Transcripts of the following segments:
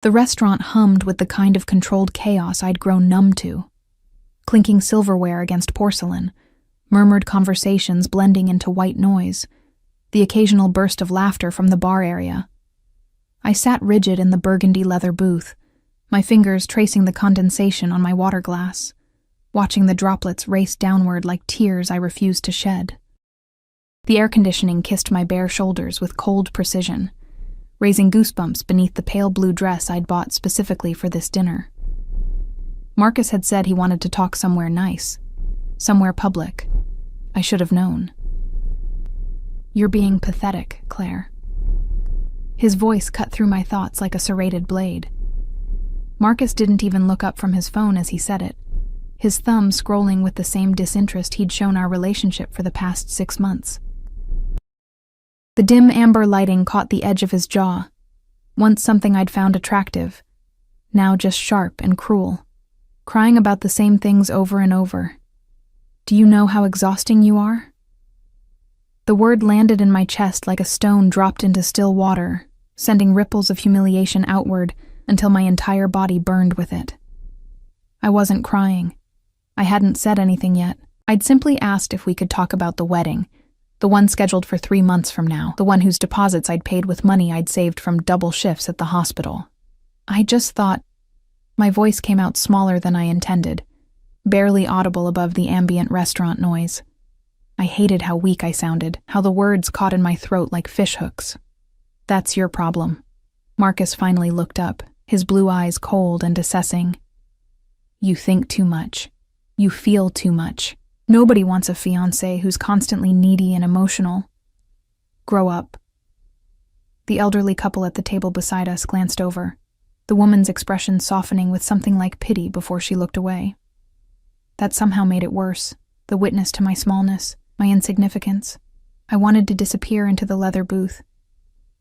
The restaurant hummed with the kind of controlled chaos I'd grown numb to. Clinking silverware against porcelain, murmured conversations blending into white noise, the occasional burst of laughter from the bar area. I sat rigid in the burgundy leather booth, my fingers tracing the condensation on my water glass, watching the droplets race downward like tears I refused to shed. The air conditioning kissed my bare shoulders with cold precision, raising goosebumps beneath the pale blue dress I'd bought specifically for this dinner. Marcus had said he wanted to talk somewhere nice, somewhere public. I should have known. "You're being pathetic, Claire." His voice cut through my thoughts like a serrated blade. Marcus didn't even look up from his phone as he said it, his thumb scrolling with the same disinterest he'd shown our relationship for the past 6 months. The dim amber lighting caught the edge of his jaw, once something I'd found attractive, now just sharp and cruel, crying about the same things over and over. "Do you know how exhausting you are?" The word landed in my chest like a stone dropped into still water, sending ripples of humiliation outward until my entire body burned with it. I wasn't crying. I hadn't said anything yet. I'd simply asked if we could talk about the wedding, the one scheduled for 3 months from now, the one whose deposits I'd paid with money I'd saved from double shifts at the hospital. I just thought. My voice came out smaller than I intended, barely audible above the ambient restaurant noise. I hated how weak I sounded, how the words caught in my throat like fishhooks. "That's your problem." Marcus finally looked up, his blue eyes cold and assessing. "You think too much. You feel too much. Nobody wants a fiancé who's constantly needy and emotional. Grow up." The elderly couple at the table beside us glanced over, the woman's expression softening with something like pity before she looked away. That somehow made it worse, the witness to my smallness, my insignificance. I wanted to disappear into the leather booth,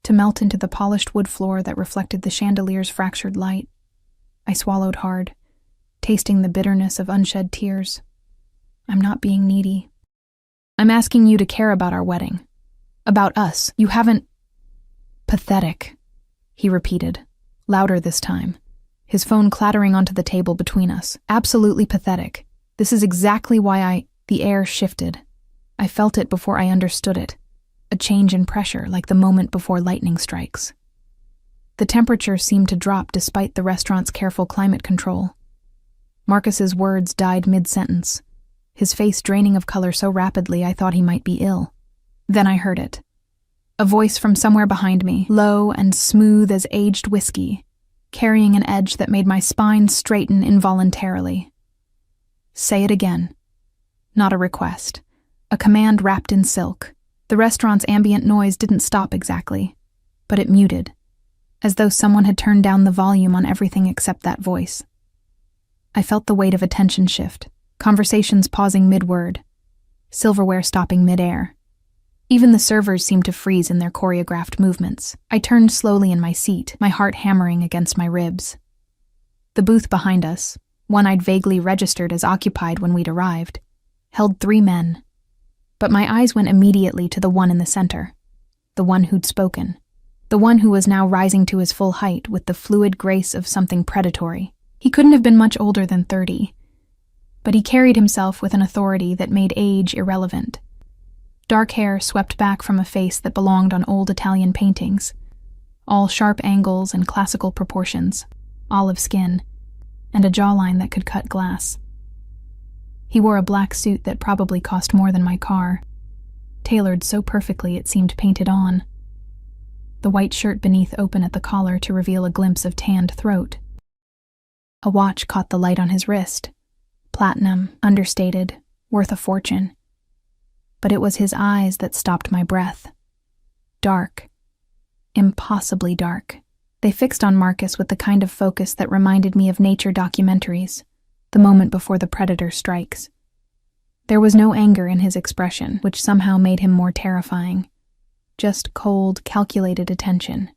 to melt into the polished wood floor that reflected the chandelier's fractured light. I swallowed hard, tasting the bitterness of unshed tears. "I'm not being needy. I'm asking you to care about our wedding. About us. You haven't—" "Pathetic," he repeated, louder this time, his phone clattering onto the table between us. "Absolutely pathetic. This is exactly why The air shifted. I felt it before I understood it. A change in pressure, like the moment before lightning strikes. The temperature seemed to drop despite the restaurant's careful climate control. Marcus's words died mid-sentence, his face draining of color so rapidly I thought he might be ill. Then I heard it. A voice from somewhere behind me, low and smooth as aged whiskey, carrying an edge that made my spine straighten involuntarily. "Say it again." Not a request. A command wrapped in silk. The restaurant's ambient noise didn't stop exactly, but it muted, as though someone had turned down the volume on everything except that voice. I felt the weight of attention shift, conversations pausing mid-word, silverware stopping mid-air. Even the servers seemed to freeze in their choreographed movements. I turned slowly in my seat, my heart hammering against my ribs. The booth behind us, one I'd vaguely registered as occupied when we'd arrived, held 3 men. But my eyes went immediately to the one in the center, the one who'd spoken, the one who was now rising to his full height with the fluid grace of something predatory. He couldn't have been much older than 30, but he carried himself with an authority that made age irrelevant. Dark hair swept back from a face that belonged on old Italian paintings, all sharp angles and classical proportions, olive skin, and a jawline that could cut glass. He wore a black suit that probably cost more than my car, tailored so perfectly it seemed painted on. The white shirt beneath open at the collar to reveal a glimpse of tanned throat. A watch caught the light on his wrist, platinum, understated, worth a fortune. But it was his eyes that stopped my breath. Dark. Impossibly dark. They fixed on Marcus with the kind of focus that reminded me of nature documentaries, the moment before the predator strikes. There was no anger in his expression, which somehow made him more terrifying. Just cold, calculated attention.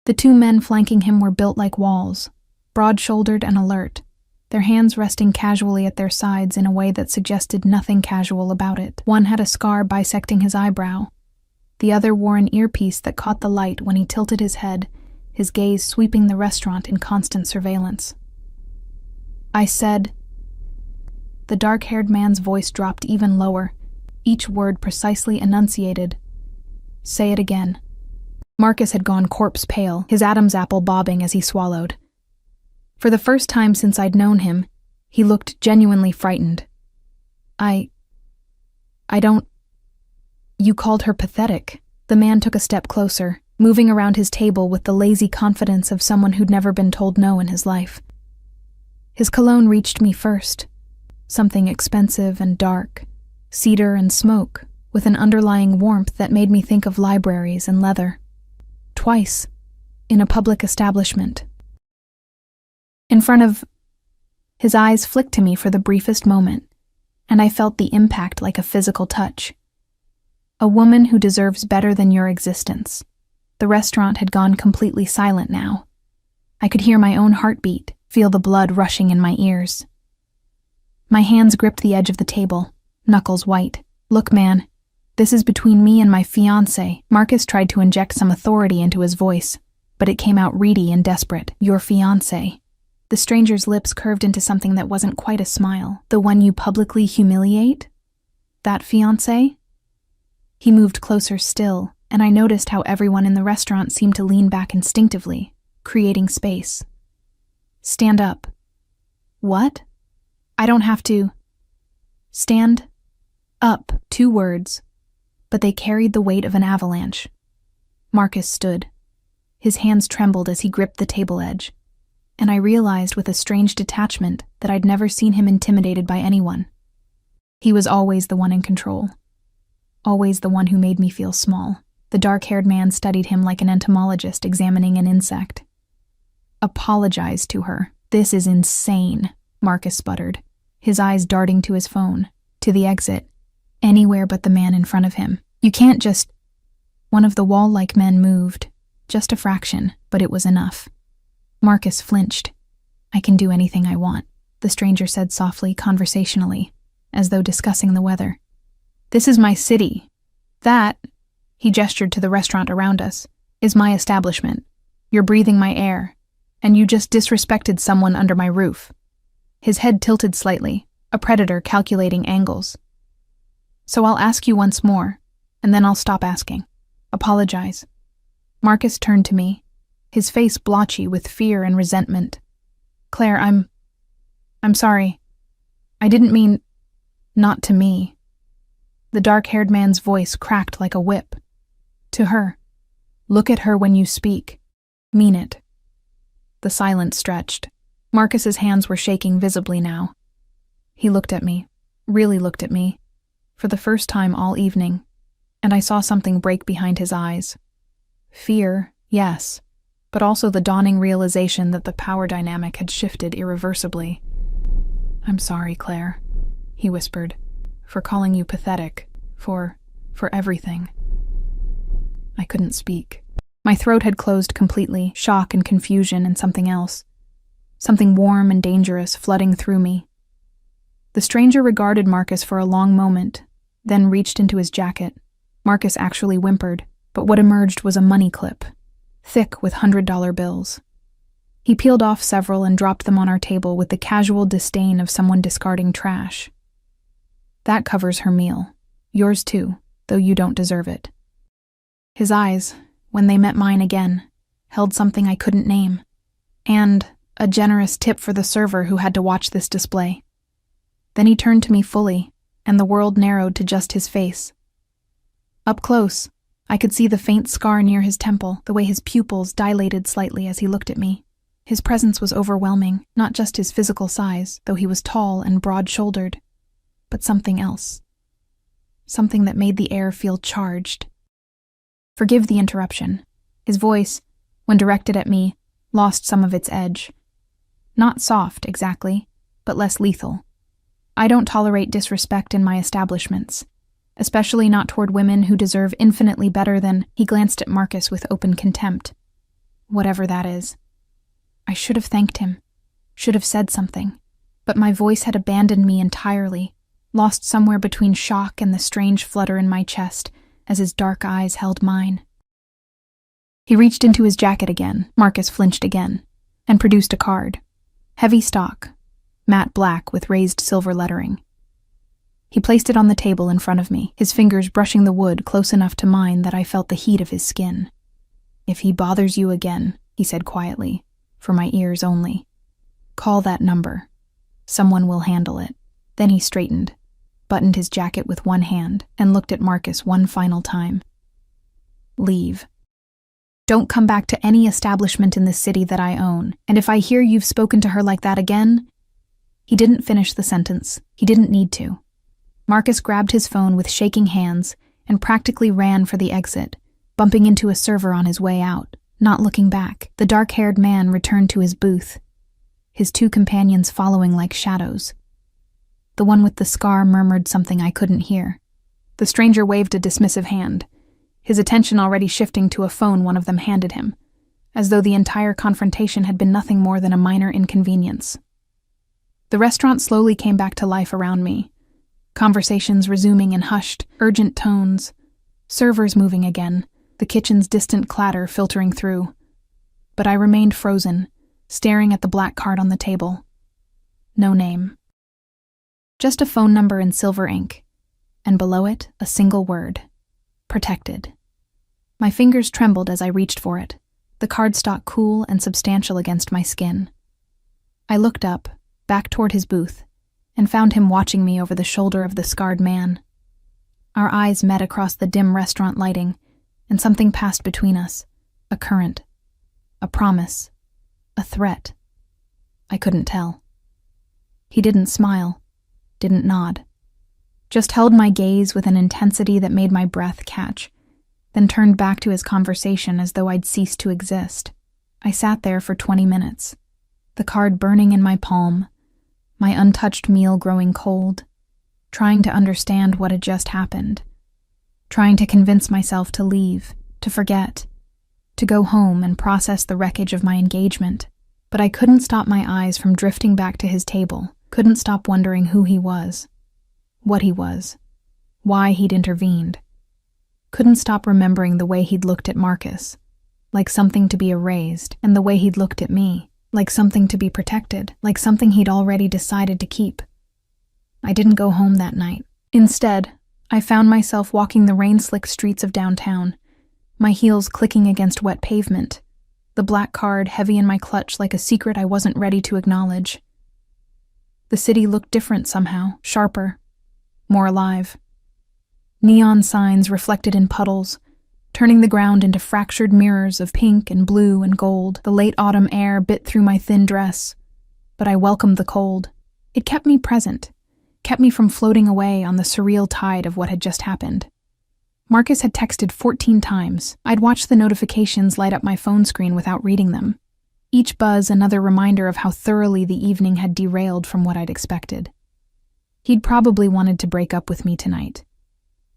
The 2 men flanking him were built like walls, broad-shouldered and alert, their hands resting casually at their sides in a way that suggested nothing casual about it. One had a scar bisecting his eyebrow. The other wore an earpiece that caught the light when he tilted his head, his gaze sweeping the restaurant in constant surveillance. I said. The dark-haired man's voice dropped even lower, each word precisely enunciated. Say it again. Marcus had gone corpse pale, his Adam's apple bobbing as he swallowed. For the first time since I'd known him, he looked genuinely frightened. I don't... You called her pathetic. The man took a step closer, moving around his table with the lazy confidence of someone who'd never been told no in his life. His cologne reached me first, something expensive and dark, cedar and smoke, with an underlying warmth that made me think of libraries and leather. Twice, in a public establishment. In front of... His eyes flicked to me for the briefest moment, and I felt the impact like a physical touch. A woman who deserves better than your existence. The restaurant had gone completely silent now. I could hear my own heartbeat, feel the blood rushing in my ears. My hands gripped the edge of the table, knuckles white. Look, man, this is between me and my fiancé. Marcus tried to inject some authority into his voice, but it came out reedy and desperate. Your fiancé. The stranger's lips curved into something that wasn't quite a smile. The one you publicly humiliate? That fiancé? He moved closer still, and I noticed how everyone in the restaurant seemed to lean back instinctively, creating space. Stand up. What? I don't have to. Stand up. 2 words, but they carried the weight of an avalanche. Marcus stood. His hands trembled as he gripped the table edge, and I realized with a strange detachment that I'd never seen him intimidated by anyone. He was always the one in control. Always the one who made me feel small. The dark-haired man studied him like an entomologist examining an insect. Apologize to her. This is insane, Marcus sputtered, his eyes darting to his phone, to the exit, anywhere but the man in front of him. You can't just... One of the wall-like men moved, just a fraction, but it was enough. Marcus flinched. I can do anything I want, the stranger said softly, conversationally, as though discussing the weather. This is my city. That, he gestured to the restaurant around us, is my establishment. You're breathing my air, and you just disrespected someone under my roof. His head tilted slightly, a predator calculating angles. So I'll ask you once more, and then I'll stop asking. Apologize. Marcus turned to me, his face blotchy with fear and resentment. Claire, I'm sorry. I didn't mean... Not to me. The dark-haired man's voice cracked like a whip. To her. Look at her when you speak. Mean it. The silence stretched. Marcus's hands were shaking visibly now. He looked at me, really looked at me, for the first time all evening, and I saw something break behind his eyes. Fear, yes, but also the dawning realization that the power dynamic had shifted irreversibly. I'm sorry, Claire, he whispered, for calling you pathetic, for everything. I couldn't speak. My throat had closed completely, shock and confusion and something else. Something warm and dangerous flooding through me. The stranger regarded Marcus for a long moment, then reached into his jacket. Marcus actually whimpered, but what emerged was a money clip, thick with $100 bills. He peeled off several and dropped them on our table with the casual disdain of someone discarding trash. That covers her meal. Yours too, though you don't deserve it. His eyes, when they met mine again, held something I couldn't name, and a generous tip for the server who had to watch this display. Then he turned to me fully, and the world narrowed to just his face. Up close, I could see the faint scar near his temple, the way his pupils dilated slightly as he looked at me. His presence was overwhelming, not just his physical size, though he was tall and broad-shouldered, but something else. Something that made the air feel charged. Forgive the interruption. His voice, when directed at me, lost some of its edge. Not soft, exactly, but less lethal. I don't tolerate disrespect in my establishments, especially not toward women who deserve infinitely better than... He glanced at Marcus with open contempt. Whatever that is. I should have thanked him, should have said something, but my voice had abandoned me entirely, lost somewhere between shock and the strange flutter in my chest as his dark eyes held mine. He reached into his jacket again. Marcus flinched again and produced a card. Heavy stock, matte black with raised silver lettering. He placed it on the table in front of me, his fingers brushing the wood close enough to mine that I felt the heat of his skin. "If he bothers you again," he said quietly, for my ears only, "call that number. Someone will handle it." Then he straightened, buttoned his jacket with one hand, and looked at Marcus one final time. "Leave. Don't come back to any establishment in this city that I own, and if I hear you've spoken to her like that again—" He didn't finish the sentence. He didn't need to. Marcus grabbed his phone with shaking hands and practically ran for the exit, bumping into a server on his way out. Not looking back, the dark-haired man returned to his booth, his two companions following like shadows. The one with the scar murmured something I couldn't hear. The stranger waved a dismissive hand, his attention already shifting to a phone one of them handed him, as though the entire confrontation had been nothing more than a minor inconvenience. The restaurant slowly came back to life around me, conversations resuming in hushed, urgent tones, servers moving again, the kitchen's distant clatter filtering through. But I remained frozen, staring at the black card on the table. No name. Just a phone number in silver ink, and below it, a single word. Protected. My fingers trembled as I reached for it, the cardstock cool and substantial against my skin. I looked up, back toward his booth, and found him watching me over the shoulder of the scarred man. Our eyes met across the dim restaurant lighting, and something passed between us, a current, a promise, a threat. I couldn't tell. He didn't smile, didn't nod, just held my gaze with an intensity that made my breath catch, then turned back to his conversation as though I'd ceased to exist. I sat there for 20 minutes, the card burning in my palm, my untouched meal growing cold, trying to understand what had just happened, trying to convince myself to leave, to forget, to go home and process the wreckage of my engagement. But I couldn't stop my eyes from drifting back to his table, couldn't stop wondering who he was, what he was, why he'd intervened. Couldn't stop remembering the way he'd looked at Marcus, like something to be erased, and the way he'd looked at me, like something to be protected, like something he'd already decided to keep. I didn't go home that night. Instead, I found myself walking the rain-slick streets of downtown, my heels clicking against wet pavement, the black card heavy in my clutch like a secret I wasn't ready to acknowledge. The city looked different somehow, sharper, more alive. Neon signs reflected in puddles, turning the ground into fractured mirrors of pink and blue and gold. The late autumn air bit through my thin dress, but I welcomed the cold. It kept me present, kept me from floating away on the surreal tide of what had just happened. Marcus had texted 14 times. I'd watched the notifications light up my phone screen without reading them. Each buzz another reminder of how thoroughly the evening had derailed from what I'd expected. He'd probably wanted to break up with me tonight.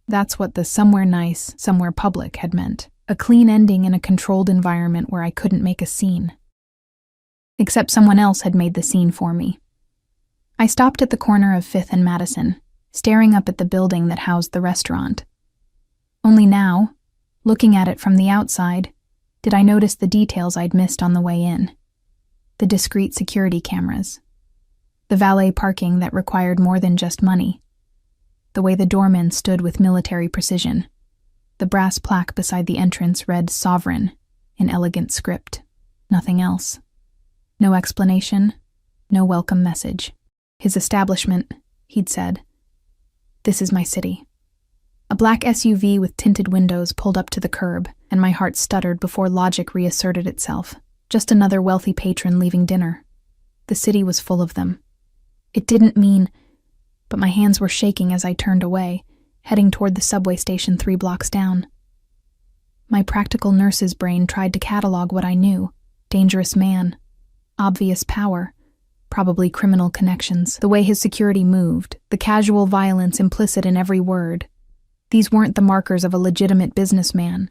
That's what the somewhere nice, somewhere public had meant. A clean ending in a controlled environment where I couldn't make a scene. Except someone else had made the scene for me. I stopped at the corner of 5th and Madison, staring up at the building that housed the restaurant. Only now, looking at it from the outside, did I notice the details I'd missed on the way in. The discreet security cameras. The valet parking that required more than just money. The way the doorman stood with military precision. The brass plaque beside the entrance read "Sovereign" in elegant script. Nothing else. No explanation, no welcome message. His establishment, he'd said. This is my city. A black SUV with tinted windows pulled up to the curb, and my heart stuttered before logic reasserted itself. Just another wealthy patron leaving dinner. The city was full of them. It didn't mean, but my hands were shaking as I turned away, heading toward the subway station 3 blocks down. My practical nurse's brain tried to catalog what I knew. Dangerous man, obvious power, probably criminal connections, the way his security moved, the casual violence implicit in every word. These weren't the markers of a legitimate businessman.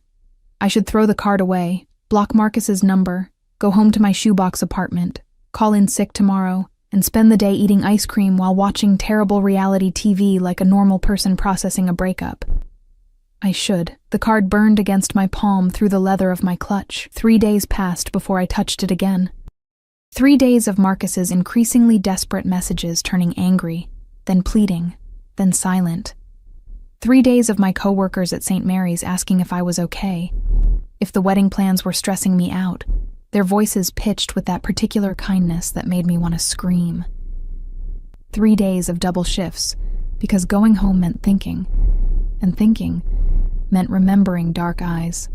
I should throw the card away, block Marcus's number, go home to my shoebox apartment, call in sick tomorrow, and spend the day eating ice cream while watching terrible reality TV like a normal person processing a breakup. I should. The card burned against my palm through the leather of my clutch. 3 days passed before I touched it again. 3 days of Marcus's increasingly desperate messages turning angry, then pleading, then silent. 3 days of my co-workers at St. Mary's asking if I was okay, if the wedding plans were stressing me out, their voices pitched with that particular kindness that made me want to scream. 3 days of double shifts, because going home meant thinking, and thinking meant remembering dark eyes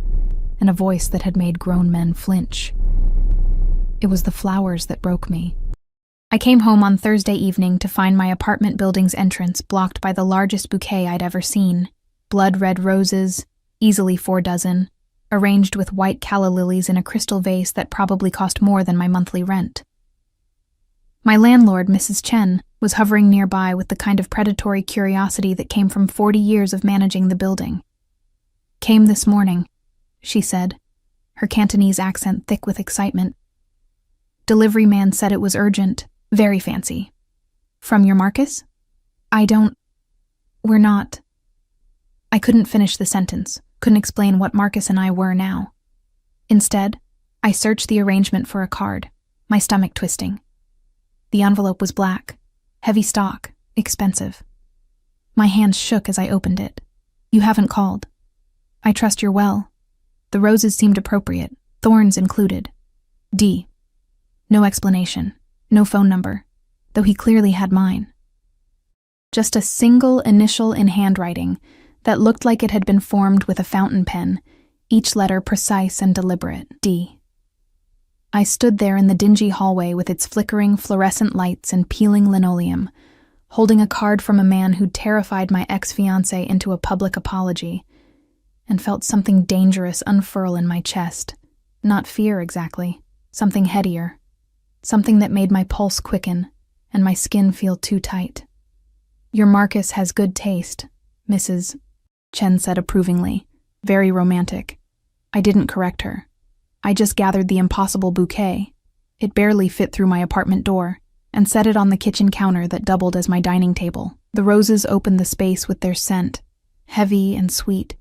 and a voice that had made grown men flinch. It was the flowers that broke me. I came home on Thursday evening to find my apartment building's entrance blocked by the largest bouquet I'd ever seen. Blood-red roses, easily 4 dozen, arranged with white calla lilies in a crystal vase that probably cost more than my monthly rent. My landlord, Mrs. Chen, was hovering nearby with the kind of predatory curiosity that came from 40 years of managing the building. "Came this morning," she said, her Cantonese accent thick with excitement. "Delivery man said it was urgent, very fancy. From your Marcus? We're not." I couldn't finish the sentence, couldn't explain what Marcus and I were now. Instead, I searched the arrangement for a card, my stomach twisting. The envelope was black, heavy stock, expensive. My hands shook as I opened it. "You haven't called. I trust you're well." The roses seemed appropriate, thorns included. D. No explanation, no phone number, though he clearly had mine. Just a single initial in handwriting that looked like it had been formed with a fountain pen, each letter precise and deliberate. D. I stood there in the dingy hallway with its flickering fluorescent lights and peeling linoleum, holding a card from a man who'd terrified my ex-fiancé into a public apology, and felt something dangerous unfurl in my chest. Not fear exactly, something headier, something that made my pulse quicken and my skin feel too tight. "Your Marcus has good taste," Mrs. Chen said approvingly, very romantic. I didn't correct her. I just gathered the impossible bouquet. It barely fit through my apartment door, and set it on the kitchen counter that doubled as my dining table. The roses opened the space with their scent, heavy and sweet,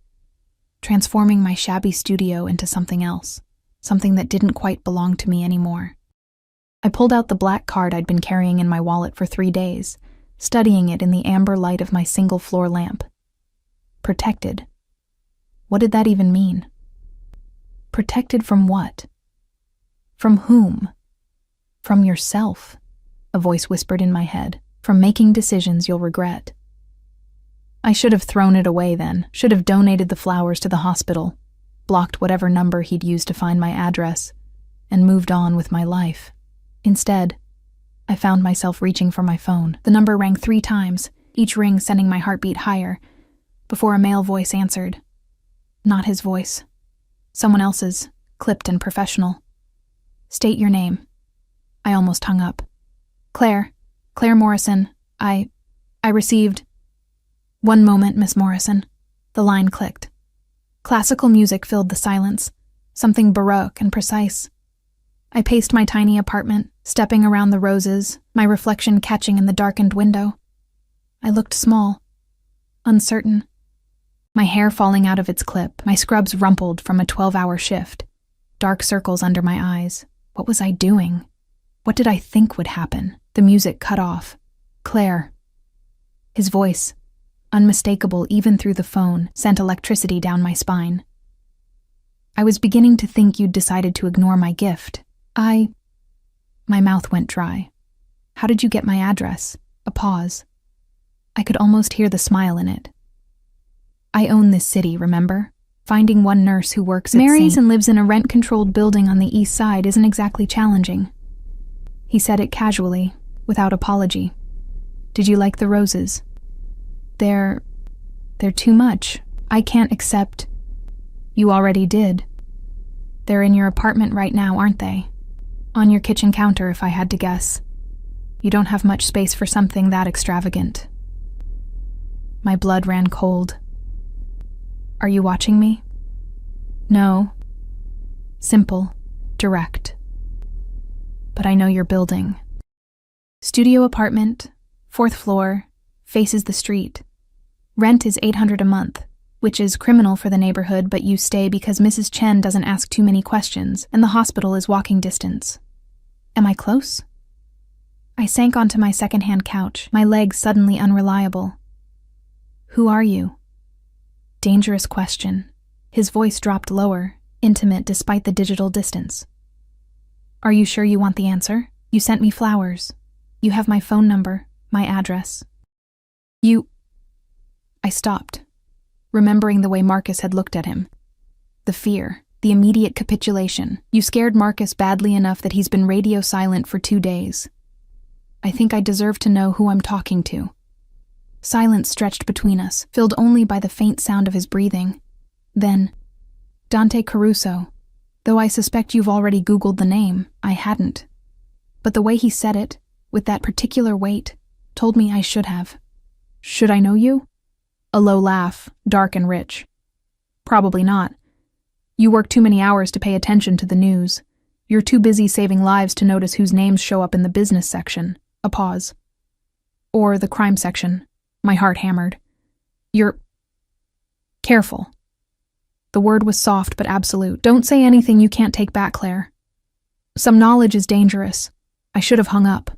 transforming my shabby studio into something else, something that didn't quite belong to me anymore. I pulled out the black card I'd been carrying in my wallet for 3 days, studying it in the amber light of my single-floor lamp. Protected. What did that even mean? Protected from what? From whom? From yourself, a voice whispered in my head. From making decisions you'll regret. I should have thrown it away then, should have donated the flowers to the hospital, blocked whatever number he'd used to find my address, and moved on with my life. Instead, I found myself reaching for my phone. The number rang 3 times, each ring sending my heartbeat higher, before a male voice answered. Not his voice. Someone else's, clipped and professional. "State your name." I almost hung up. Claire Morrison. I received." "One moment, Miss Morrison." The line clicked. Classical music filled the silence, something baroque and precise. I paced my tiny apartment, stepping around the roses, my reflection catching in the darkened window. I looked small, uncertain. My hair falling out of its clip, my scrubs rumpled from a 12-hour shift, dark circles under my eyes. What was I doing? What did I think would happen? The music cut off. "Claire." His voice, unmistakable even through the phone, sent electricity down my spine. "I was beginning to think you'd decided to ignore my gift. My mouth went dry. "How did you get my address?" A pause. I could almost hear the smile in it. "I own this city, remember? Finding one nurse who works at Mary's and lives in a rent-controlled building on the east side isn't exactly challenging." He said it casually, without apology. "Did you like the roses?" They're too much. I can't accept." "You already did. They're in your apartment right now, aren't they? On your kitchen counter, if I had to guess. You don't have much space for something that extravagant." My blood ran cold. "Are you watching me?" "No." Simple, direct. "But I know your building." "Studio apartment, 4th floor, faces the street. Rent is $800 a month. which is criminal for the neighborhood, but you stay because Mrs. Chen doesn't ask too many questions and the hospital is walking distance. Am I close? I sank onto my second-hand couch, my legs suddenly unreliable. Who are you? Dangerous question. His voice dropped lower, intimate despite the digital distance. Are you sure you want the answer? You sent me flowers. You have my phone number, my address. I stopped, remembering the way Marcus had looked at him. The fear, the immediate capitulation. You scared Marcus badly enough that he's been radio silent for 2 days. I think I deserve to know who I'm talking to. Silence stretched between us, filled only by the faint sound of his breathing. Then, Dante Caruso. Though I suspect you've already Googled the name, I hadn't. But the way he said it, with that particular weight, told me I should have. Should I know you? A low laugh, dark and rich. Probably not. You work too many hours to pay attention to the news. You're too busy saving lives to notice whose names show up in the business section. A pause. Or the crime section. My heart hammered. You're... careful. The word was soft but absolute. Don't say anything you can't take back, Claire. Some knowledge is dangerous. I should have hung up.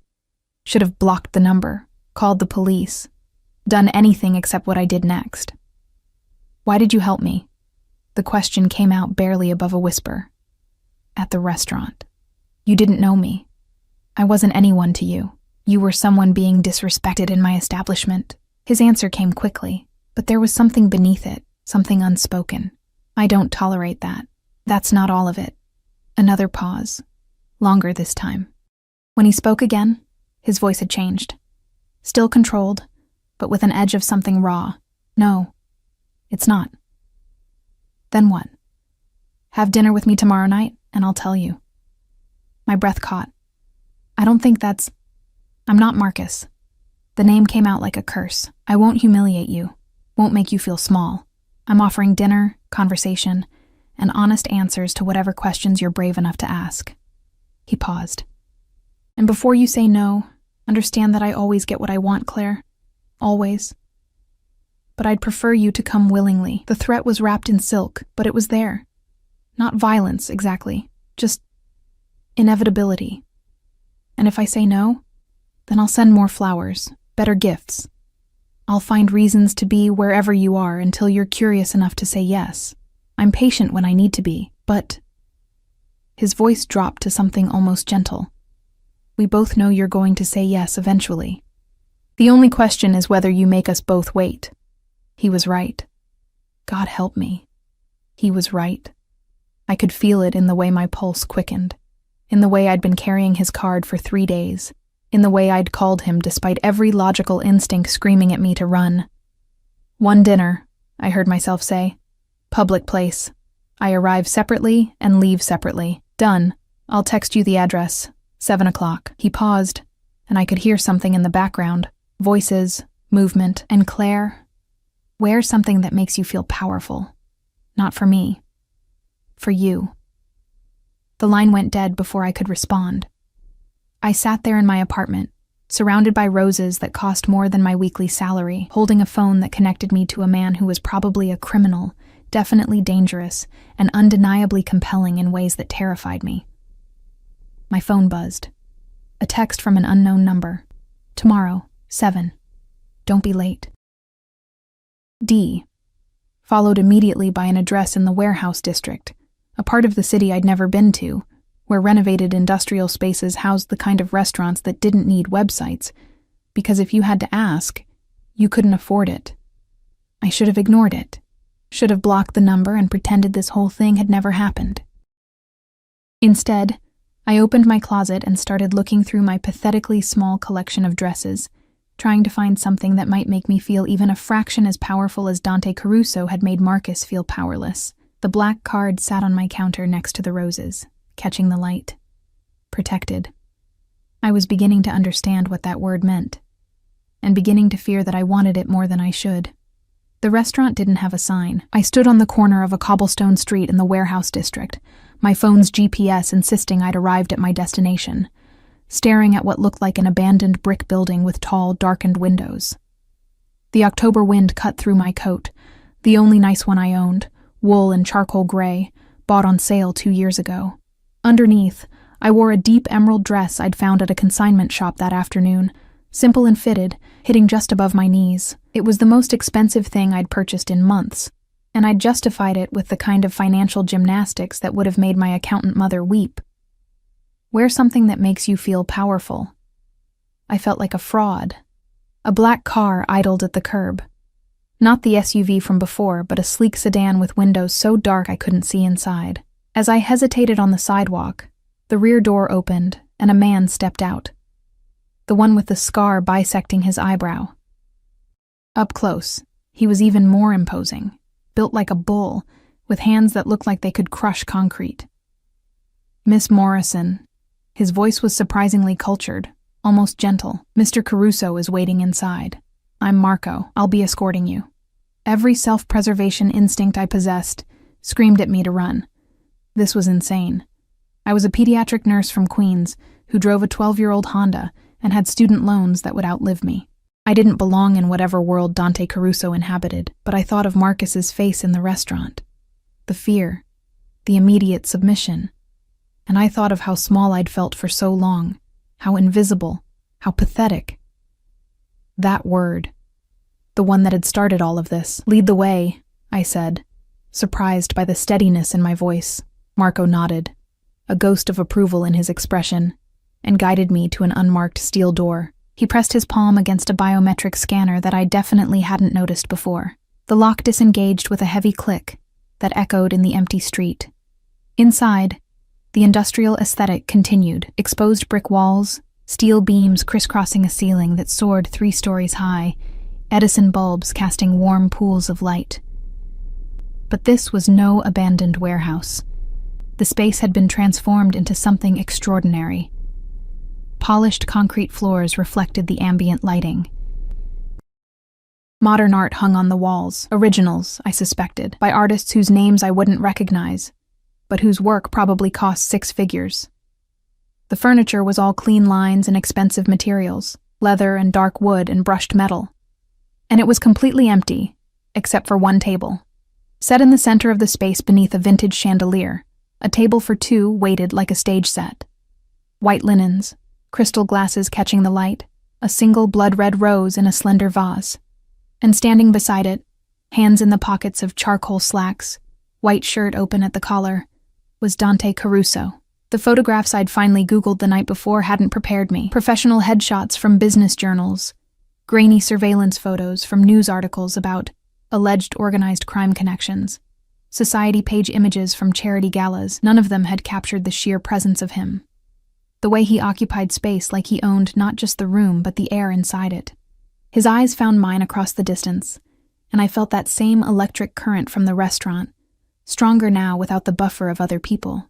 Should have blocked the number, called the police, done anything except what I did next. Why did you help me? The question came out barely above a whisper. At the restaurant. You didn't know me. I wasn't anyone to you. You were someone being disrespected in my establishment. His answer came quickly, but there was something beneath it, something unspoken. I don't tolerate that. That's not all of it. Another pause. Longer this time. When he spoke again, his voice had changed. Still controlled, but with an edge of something raw. No, it's not. Then what? Have dinner with me tomorrow night, and I'll tell you. My breath caught. I don't think that's... I'm not Marcus. The name came out like a curse. I won't humiliate you. Won't make you feel small. I'm offering dinner, conversation, and honest answers to whatever questions you're brave enough to ask. He paused. And before you say no, understand that I always get what I want, Claire. Always. But I'd prefer you to come willingly. The threat was wrapped in silk, but it was there. Not violence, exactly. Just inevitability. And if I say no, then I'll send more flowers, better gifts. I'll find reasons to be wherever you are until you're curious enough to say yes. I'm patient when I need to be, but... His voice dropped to something almost gentle. We both know you're going to say yes eventually. The only question is whether you make us both wait. He was right. God help me. He was right. I could feel it in the way my pulse quickened, in the way I'd been carrying his card for 3 days, in the way I'd called him despite every logical instinct screaming at me to run. One dinner, I heard myself say. Public place. I arrive separately and leave separately. Done. I'll text you the address. 7 o'clock. He paused, and I could hear something in the background. Voices, movement, and Claire. Wear something that makes you feel powerful. Not for me. For you. The line went dead before I could respond. I sat there in my apartment, surrounded by roses that cost more than my weekly salary, holding a phone that connected me to a man who was probably a criminal, definitely dangerous, and undeniably compelling in ways that terrified me. My phone buzzed. A text from an unknown number. Tomorrow, 7. Don't be late. D. Followed immediately by an address in the warehouse district, a part of the city I'd never been to, where renovated industrial spaces housed the kind of restaurants that didn't need websites, because if you had to ask, you couldn't afford it. I should have ignored it, should have blocked the number and pretended this whole thing had never happened. Instead, I opened my closet and started looking through my pathetically small collection of dresses, trying to find something that might make me feel even a fraction as powerful as Dante Caruso had made Marcus feel powerless. The black card sat on my counter next to the roses, catching the light. Protected. I was beginning to understand what that word meant, and beginning to fear that I wanted it more than I should. The restaurant didn't have a sign. I stood on the corner of a cobblestone street in the warehouse district, my phone's GPS insisting I'd arrived at my destination, staring at what looked like an abandoned brick building with tall, darkened windows. The October wind cut through my coat, The only nice one I owned, wool and charcoal gray, bought on sale 2 years ago. Underneath, I wore a deep emerald dress I'd found at a consignment shop that afternoon, simple and fitted, hitting just above my knees. It was the most expensive thing I'd purchased in months, and I'd justified it with the kind of financial gymnastics that would have made my accountant mother weep. Wear something that makes you feel powerful. I felt like a fraud. A black car idled at the curb. Not the SUV from before, but a sleek sedan with windows so dark I couldn't see inside. As I hesitated on the sidewalk, the rear door opened and a man stepped out. The one with the scar bisecting his eyebrow. Up close, he was even more imposing, built like a bull, with hands that looked like they could crush concrete. Miss Morrison. His voice was surprisingly cultured, almost gentle. Mr. Caruso is waiting inside. I'm Marco. I'll be escorting you. Every self-preservation instinct I possessed screamed at me to run. This was insane. I was a pediatric nurse from Queens who drove a 12-year-old Honda and had student loans that would outlive me. I didn't belong in whatever world Dante Caruso inhabited, but I thought of Marcus's face in the restaurant. The fear, the immediate submission. And I thought of how small I'd felt for so long, how invisible, how pathetic. That word, the one that had started all of this. Lead the way, I said, surprised by the steadiness in my voice. Marco nodded, a ghost of approval in his expression, and guided me to an unmarked steel door. He pressed his palm against a biometric scanner that I definitely hadn't noticed before. The lock disengaged with a heavy click that echoed in the empty street. Inside, the industrial aesthetic continued. Exposed brick walls, steel beams crisscrossing a ceiling that soared 3 stories high, Edison bulbs casting warm pools of light. But this was no abandoned warehouse. The space had been transformed into something extraordinary. Polished concrete floors reflected the ambient lighting. Modern art hung on the walls, originals, I suspected, by artists whose names I wouldn't recognize, but whose work probably cost 6 figures. The furniture was all clean lines and expensive materials, leather and dark wood and brushed metal. And it was completely empty, except for one table. Set in the center of the space beneath a vintage chandelier, a table for 2 waited like a stage set. White linens, crystal glasses catching the light, a single blood-red rose in a slender vase. And standing beside it, hands in the pockets of charcoal slacks, white shirt open at the collar, was Dante Caruso. The photographs I'd finally Googled the night before hadn't prepared me. Professional headshots from business journals, grainy surveillance photos from news articles about alleged organized crime connections, society page images from charity galas. None of them had captured the sheer presence of him. The way he occupied space like he owned not just the room but the air inside it. His eyes found mine across the distance, and I felt that same electric current from the restaurant, stronger now without the buffer of other people.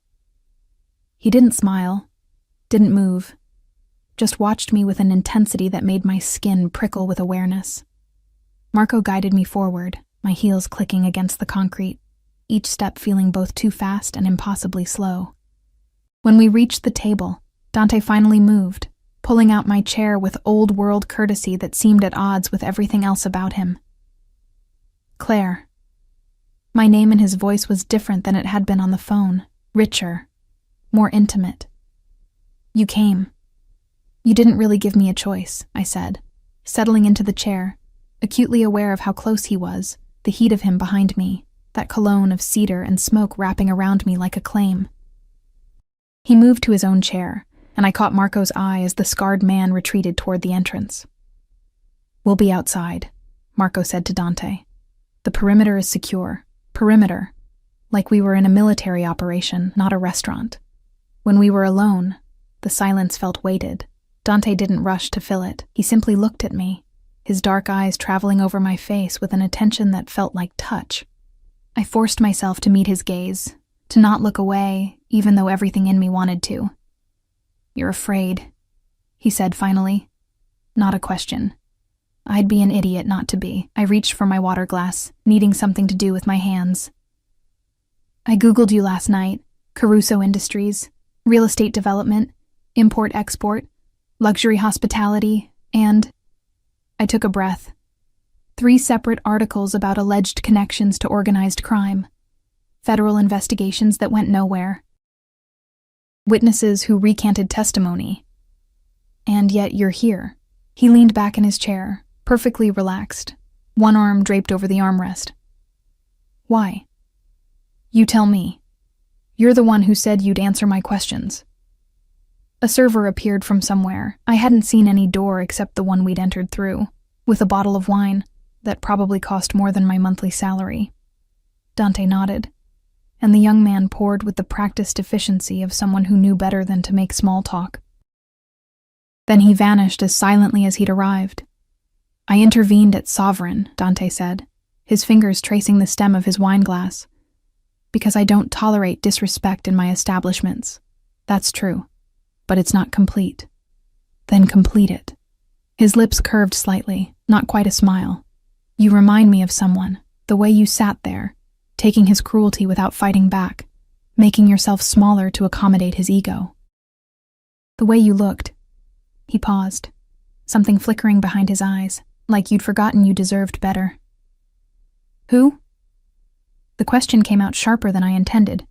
He didn't smile, didn't move, just watched me with an intensity that made my skin prickle with awareness. Marco guided me forward, my heels clicking against the concrete, each step feeling both too fast and impossibly slow. When we reached the table, Dante finally moved, pulling out my chair with old-world courtesy that seemed at odds with everything else about him. Claire. My name in his voice was different than it had been on the phone, richer, more intimate. You came. You didn't really give me a choice, I said, settling into the chair, acutely aware of how close he was, the heat of him behind me, that cologne of cedar and smoke wrapping around me like a claim. He moved to his own chair, and I caught Marco's eye as the scarred man retreated toward the entrance. We'll be outside, Marco said to Dante. The perimeter is secure. Perimeter. Like we were in a military operation, not a restaurant. When we were alone, the silence felt weighted. Dante didn't rush to fill it. He simply looked at me, his dark eyes traveling over my face with an attention that felt like touch. I forced myself to meet his gaze, to not look away, even though everything in me wanted to. You're afraid, he said finally. Not a question. I'd be an idiot not to be. I reached for my water glass, needing something to do with my hands. I Googled you last night. Caruso Industries, real estate development, import-export, luxury hospitality, and... I took a breath. 3 separate articles about alleged connections to organized crime. Federal investigations that went nowhere. Witnesses who recanted testimony. And yet you're here. He leaned back in his chair, perfectly relaxed, one arm draped over the armrest. Why? You tell me. You're the one who said you'd answer my questions. A server appeared from somewhere. I hadn't seen any door except the one we'd entered through, with a bottle of wine that probably cost more than my monthly salary. Dante nodded, and the young man poured with the practiced efficiency of someone who knew better than to make small talk. Then he vanished as silently as he'd arrived. I intervened at Sovereign, Dante said, his fingers tracing the stem of his wineglass. Because I don't tolerate disrespect in my establishments. That's true. But it's not complete. Then complete it. His lips curved slightly, not quite a smile. You remind me of someone, the way you sat there, taking his cruelty without fighting back, making yourself smaller to accommodate his ego. The way you looked. He paused, something flickering behind his eyes, like you'd forgotten you deserved better. Who? The question came out sharper than I intended.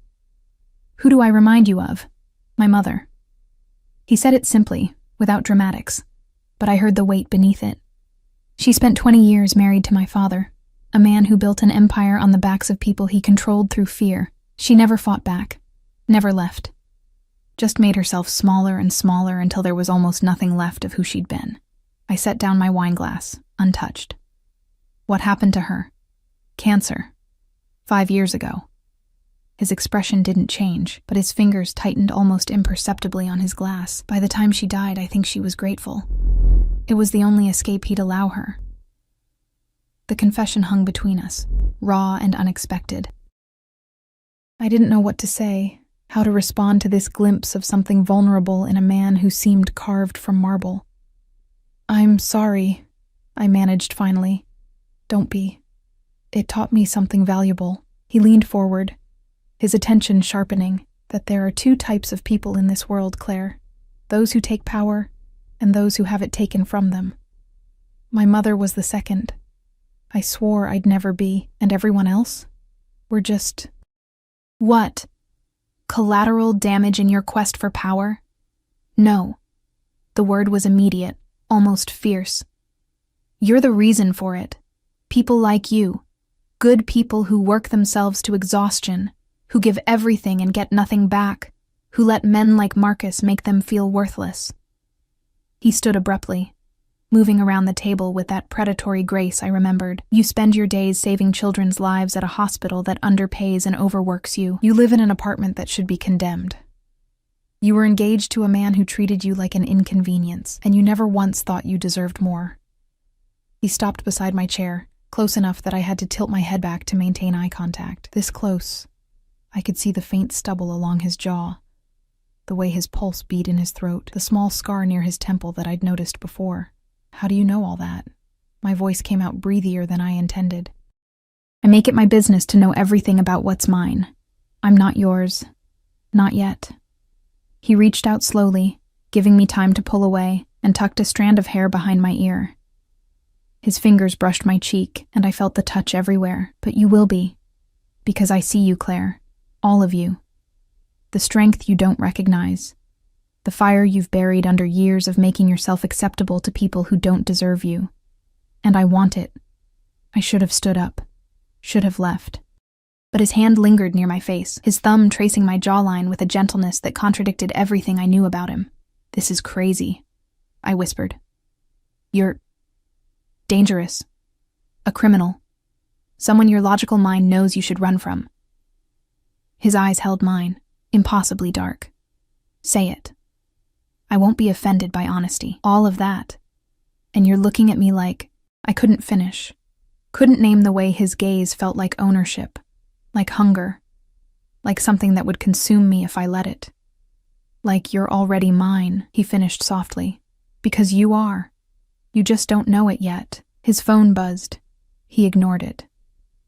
Who do I remind you of? My mother. He said it simply, without dramatics, but I heard the weight beneath it. She spent 20 years married to my father, a man who built an empire on the backs of people he controlled through fear. She never fought back, never left. Just made herself smaller and smaller until there was almost nothing left of who she'd been. I set down my wineglass, untouched. What happened to her? Cancer. 5 years ago. His expression didn't change, but his fingers tightened almost imperceptibly on his glass. By the time she died, I think she was grateful. It was the only escape he'd allow her. The confession hung between us, raw and unexpected. I didn't know what to say, how to respond to this glimpse of something vulnerable in a man who seemed carved from marble. I'm sorry, I managed finally. Don't be. It taught me something valuable. He leaned forward, his attention sharpening, that there are 2 types of people in this world, Claire. Those who take power, and those who have it taken from them. My mother was the second. I swore I'd never be, and everyone else? We're just... What? Collateral damage in your quest for power? No. The word was immediate, almost fierce. You're the reason for it. People like you. Good people who work themselves to exhaustion, who give everything and get nothing back, who let men like Marcus make them feel worthless. He stood abruptly, moving around the table with that predatory grace I remembered. You spend your days saving children's lives at a hospital that underpays and overworks you. You live in an apartment that should be condemned. You were engaged to a man who treated you like an inconvenience, and you never once thought you deserved more. He stopped beside my chair, close enough that I had to tilt my head back to maintain eye contact. This close, I could see the faint stubble along his jaw, the way his pulse beat in his throat, the small scar near his temple that I'd noticed before. How do you know all that? My voice came out breathier than I intended. I make it my business to know everything about what's mine. I'm not yours. Not yet. He reached out slowly, giving me time to pull away, and tucked a strand of hair behind my ear. His fingers brushed my cheek, and I felt the touch everywhere. But you will be. Because I see you, Claire. All of you. The strength you don't recognize. The fire you've buried under years of making yourself acceptable to people who don't deserve you. And I want it. I should have stood up. Should have left. But his hand lingered near my face, his thumb tracing my jawline with a gentleness that contradicted everything I knew about him. This is crazy, I whispered. You're... dangerous. A criminal. Someone your logical mind knows you should run from. His eyes held mine, impossibly dark. Say it. I won't be offended by honesty. All of that. And you're looking at me like... I couldn't finish. Couldn't name the way his gaze felt like ownership. Like hunger. Like something that would consume me if I let it. Like you're already mine, he finished softly. Because you are. You just don't know it yet. His phone buzzed. He ignored it.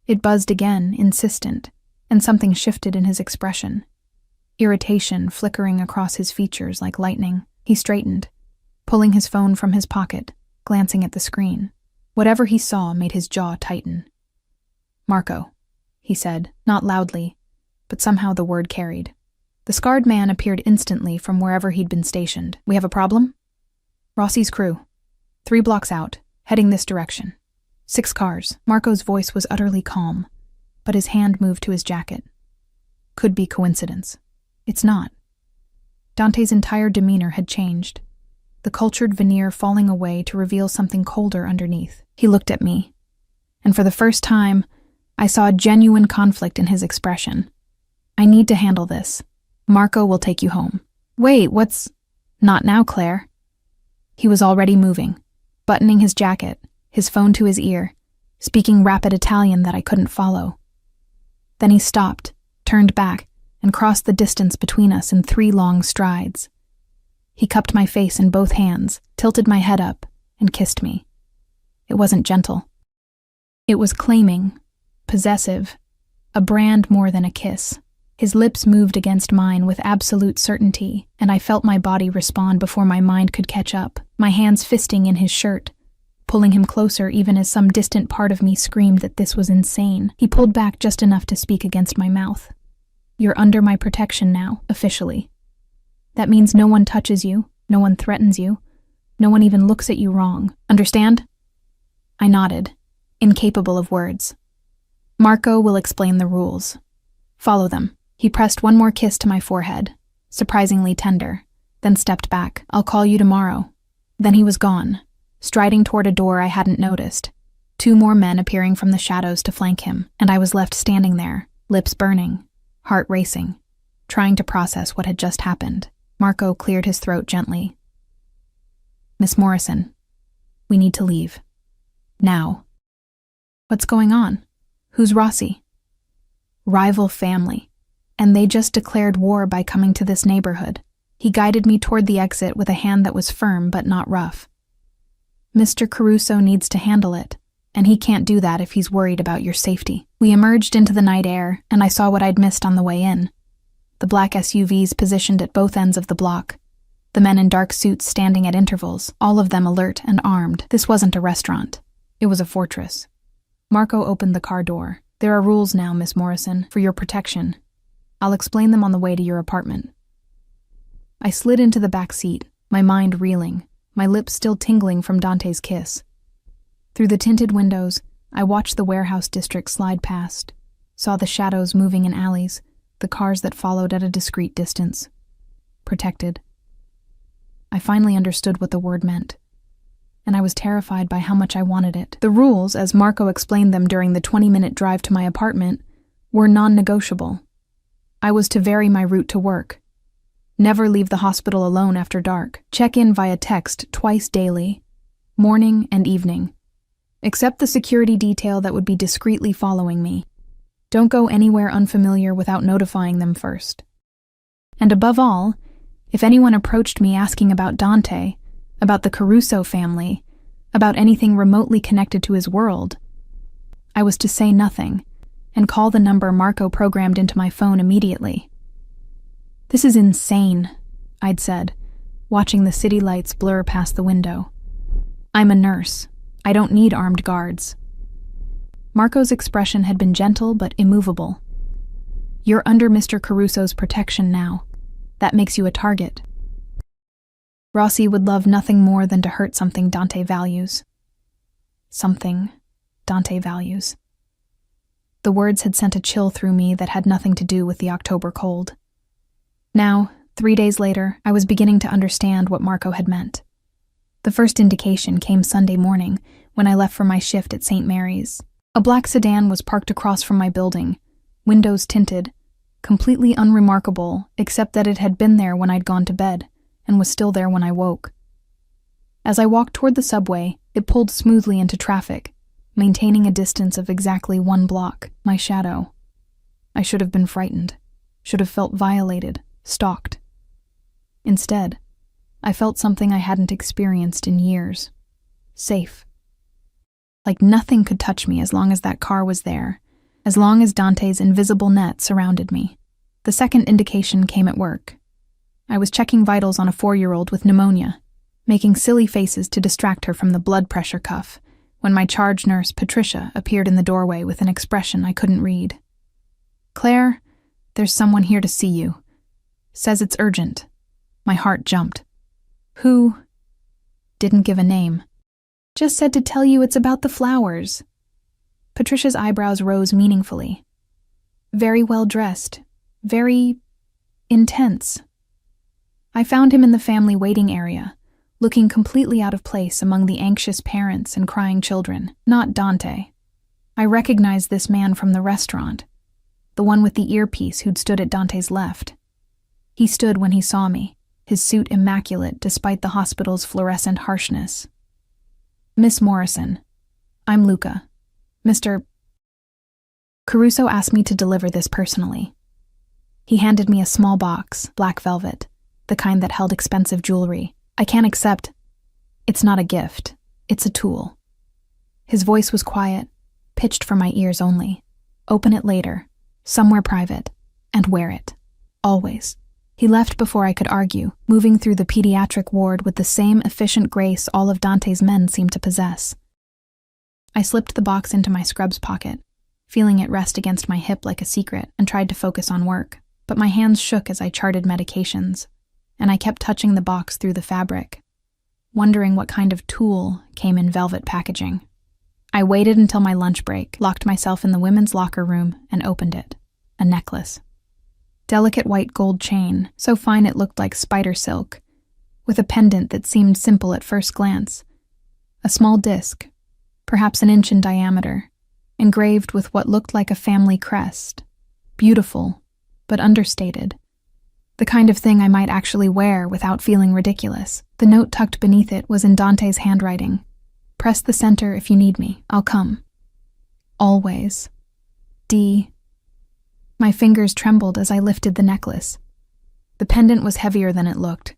It buzzed again, insistent, and something shifted in his expression. Irritation flickering across his features like lightning. He straightened, pulling his phone from his pocket, glancing at the screen. Whatever he saw made his jaw tighten. "Marco," he said, not loudly, but somehow the word carried. The scarred man appeared instantly from wherever he'd been stationed. "We have a problem?" "Rossi's crew. 3 blocks out, heading this direction. 6 cars." Marco's voice was utterly calm, but his hand moved to his jacket. "Could be coincidence." "It's not." Dante's entire demeanor had changed, the cultured veneer falling away to reveal something colder underneath. He looked at me, and for the first time, I saw a genuine conflict in his expression. "I need to handle this. Marco will take you home." "Wait, what's—" "Not now, Claire." He was already moving, buttoning his jacket, his phone to his ear, speaking rapid Italian that I couldn't follow. Then he stopped, turned back, and crossed the distance between us in 3 long strides. He cupped my face in both hands, tilted my head up, and kissed me. It wasn't gentle. It was claiming, possessive, a brand more than a kiss. His lips moved against mine with absolute certainty, and I felt my body respond before my mind could catch up, my hands fisting in his shirt, pulling him closer even as some distant part of me screamed that this was insane. He pulled back just enough to speak against my mouth. "You're under my protection now, officially. That means no one touches you, no one threatens you, no one even looks at you wrong. Understand?" I nodded, incapable of words. "Marco will explain the rules. Follow them." He pressed one more kiss to my forehead, surprisingly tender, then stepped back. "I'll call you tomorrow." Then he was gone, striding toward a door I hadn't noticed, 2 more men appearing from the shadows to flank him, and I was left standing there, lips burning, heart racing, trying to process what had just happened. Marco cleared his throat gently. "Miss Morrison, we need to leave. Now." "What's going on? Who's Rossi?" "Rival family. And they just declared war by coming to this neighborhood." He guided me toward the exit with a hand that was firm but not rough. "Mr. Caruso needs to handle it, and he can't do that if he's worried about your safety." We emerged into the night air, and I saw what I'd missed on the way in. The black SUVs positioned at both ends of the block, the men in dark suits standing at intervals, all of them alert and armed. This wasn't a restaurant. It was a fortress. Marco opened the car door. "There are rules now, Miss Morrison, for your protection. I'll explain them on the way to your apartment." I slid into the back seat, my mind reeling, my lips still tingling from Dante's kiss. Through the tinted windows, I watched the warehouse district slide past, saw the shadows moving in alleys, the cars that followed at a discreet distance. Protected. I finally understood what the word meant, and I was terrified by how much I wanted it. The rules, as Marco explained them during the 20-minute drive to my apartment, were non-negotiable. I was to vary my route to work. Never leave the hospital alone after dark. Check in via text twice daily, morning and evening. Accept the security detail that would be discreetly following me. Don't go anywhere unfamiliar without notifying them first. And above all, if anyone approached me asking about Dante, about the Caruso family, about anything remotely connected to his world, I was to say nothing and call the number Marco programmed into my phone immediately. "This is insane," I'd said, watching the city lights blur past the window. "I'm a nurse. I don't need armed guards." Marco's expression had been gentle but immovable. "You're under Mr. Caruso's protection now. That makes you a target. Rossi would love nothing more than to hurt something Dante values." Something Dante values. The words had sent a chill through me that had nothing to do with the October cold. Now, 3 days later, I was beginning to understand what Marco had meant. The first indication came Sunday morning when I left for my shift at St. Mary's. A black sedan was parked across from my building, windows tinted, completely unremarkable except that it had been there when I'd gone to bed and was still there when I woke. As I walked toward the subway, it pulled smoothly into traffic, maintaining a distance of exactly 1 block, my shadow. I should have been frightened, should have felt violated, stalked. Instead, I felt something I hadn't experienced in years. Safe. Like nothing could touch me as long as that car was there, as long as Dante's invisible net surrounded me. The second indication came at work. I was checking vitals on a 4-year-old with pneumonia, making silly faces to distract her from the blood pressure cuff, when my charge nurse, Patricia, appeared in the doorway with an expression I couldn't read. "Claire, there's someone here to see you. Says it's urgent." My heart jumped. "Who?" Didn't give a name. "Just said to tell you it's about the flowers." Patricia's eyebrows rose meaningfully. "Very well dressed. Very intense." I found him in the family waiting area, looking completely out of place among the anxious parents and crying children. Not Dante. I recognized this man from the restaurant, the one with the earpiece who'd stood at Dante's left. He stood when he saw me, his suit immaculate despite the hospital's fluorescent harshness. "Miss Morrison, I'm Luca. Mr. Caruso asked me to deliver this personally." He handed me a small box, black velvet, the kind that held expensive jewelry. "I can't accept. It's not a gift. It's a tool." His voice was quiet, pitched for my ears only. "Open it later, somewhere private, and wear it. Always." He left before I could argue, moving through the pediatric ward with the same efficient grace all of Dante's men seemed to possess. I slipped the box into my scrubs pocket, feeling it rest against my hip like a secret, and tried to focus on work, but my hands shook as I charted medications, and I kept touching the box through the fabric, wondering what kind of tool came in velvet packaging. I waited until my lunch break, locked myself in the women's locker room, and opened it. A necklace. Delicate white gold chain, so fine it looked like spider silk, with a pendant that seemed simple at first glance. A small disc, perhaps an inch in diameter, engraved with what looked like a family crest. Beautiful, but understated. The kind of thing I might actually wear without feeling ridiculous. The note tucked beneath it was in Dante's handwriting. "Press the center if you need me. I'll come. Always. D." My fingers trembled as I lifted the necklace. The pendant was heavier than it looked,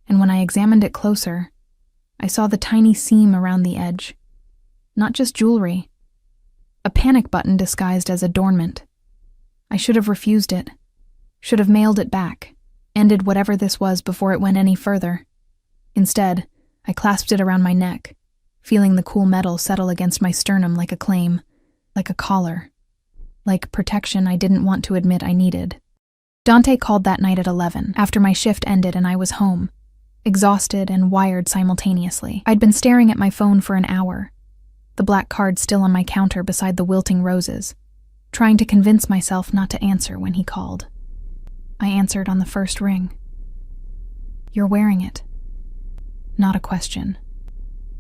and when I examined it closer, I saw the tiny seam around the edge. Not just jewelry. A panic button disguised as adornment. I should have refused it. Should have mailed it back. Ended whatever this was before it went any further. Instead, I clasped it around my neck, feeling the cool metal settle against my sternum like a claim, like a collar, like protection I didn't want to admit I needed. Dante called that night at 11, after my shift ended and I was home, exhausted and wired simultaneously. I'd been staring at my phone for an hour, the black card still on my counter beside the wilting roses, trying to convince myself not to answer when he called. I answered on the first ring. "You're wearing it." Not a question.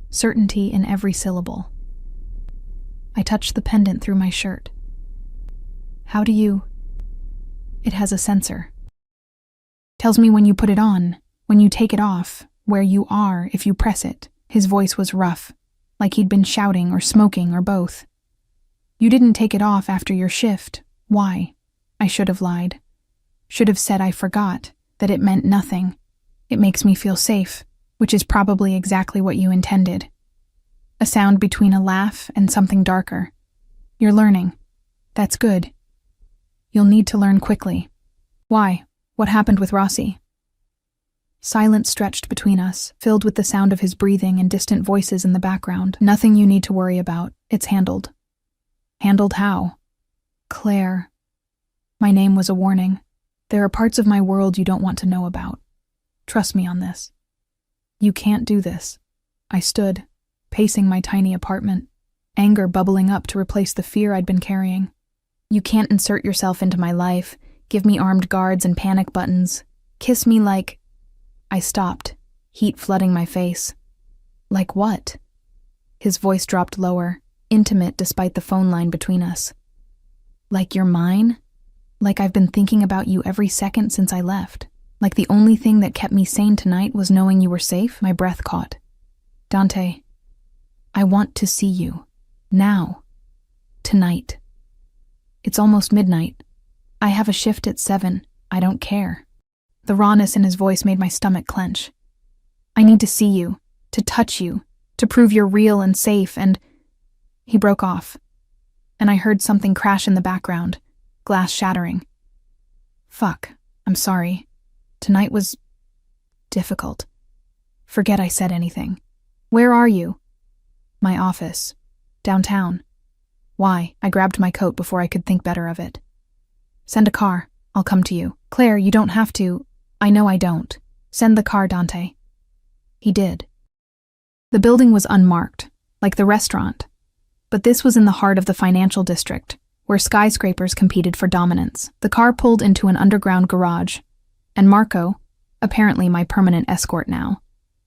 Certainty in every syllable. I touched the pendant through my shirt. "How do you—" "It has a sensor. Tells me when you put it on, when you take it off, where you are if you press it." His voice was rough, like he'd been shouting or smoking or both. "You didn't take it off after your shift. Why?" I should have lied. Should have said I forgot, that it meant nothing. "It makes me feel safe," which is probably exactly what you intended. A sound between a laugh and something darker. "You're learning. That's good. You'll need to learn quickly." "Why? What happened with Rossi?" Silence stretched between us, filled with the sound of his breathing and distant voices in the background. "Nothing you need to worry about. It's handled." "Handled how?" "Claire." My name was a warning. There are parts of my world you don't want to know about. Trust me on this. "You can't do this." I stood, pacing my tiny apartment, anger bubbling up to replace the fear I'd been carrying. "You can't insert yourself into my life, give me armed guards and panic buttons, kiss me like—" I stopped, heat flooding my face. "Like what?" His voice dropped lower, intimate despite the phone line between us. "Like you're mine? Like I've been thinking about you every second since I left? Like the only thing that kept me sane tonight was knowing you were safe?" My breath caught. "Dante, I want to see you. Now. Tonight. It's almost midnight. I have a shift at 7. I don't care." The rawness in his voice made my stomach clench. "I need to see you, to touch you, to prove you're real and safe, and—" He broke off, and I heard something crash in the background, glass shattering. Fuck, I'm sorry. Tonight was difficult. Forget I said anything. "Where are you?" "My office. Downtown. Why? I grabbed my coat before I could think better of it. Send a car. I'll come to you. Claire, you don't have to. I know I don't. Send the car, Dante. He did. The building was unmarked, like the restaurant. But this was in the heart of the financial district, where skyscrapers competed for dominance. The car pulled into an underground garage, and Marco, apparently my permanent escort now,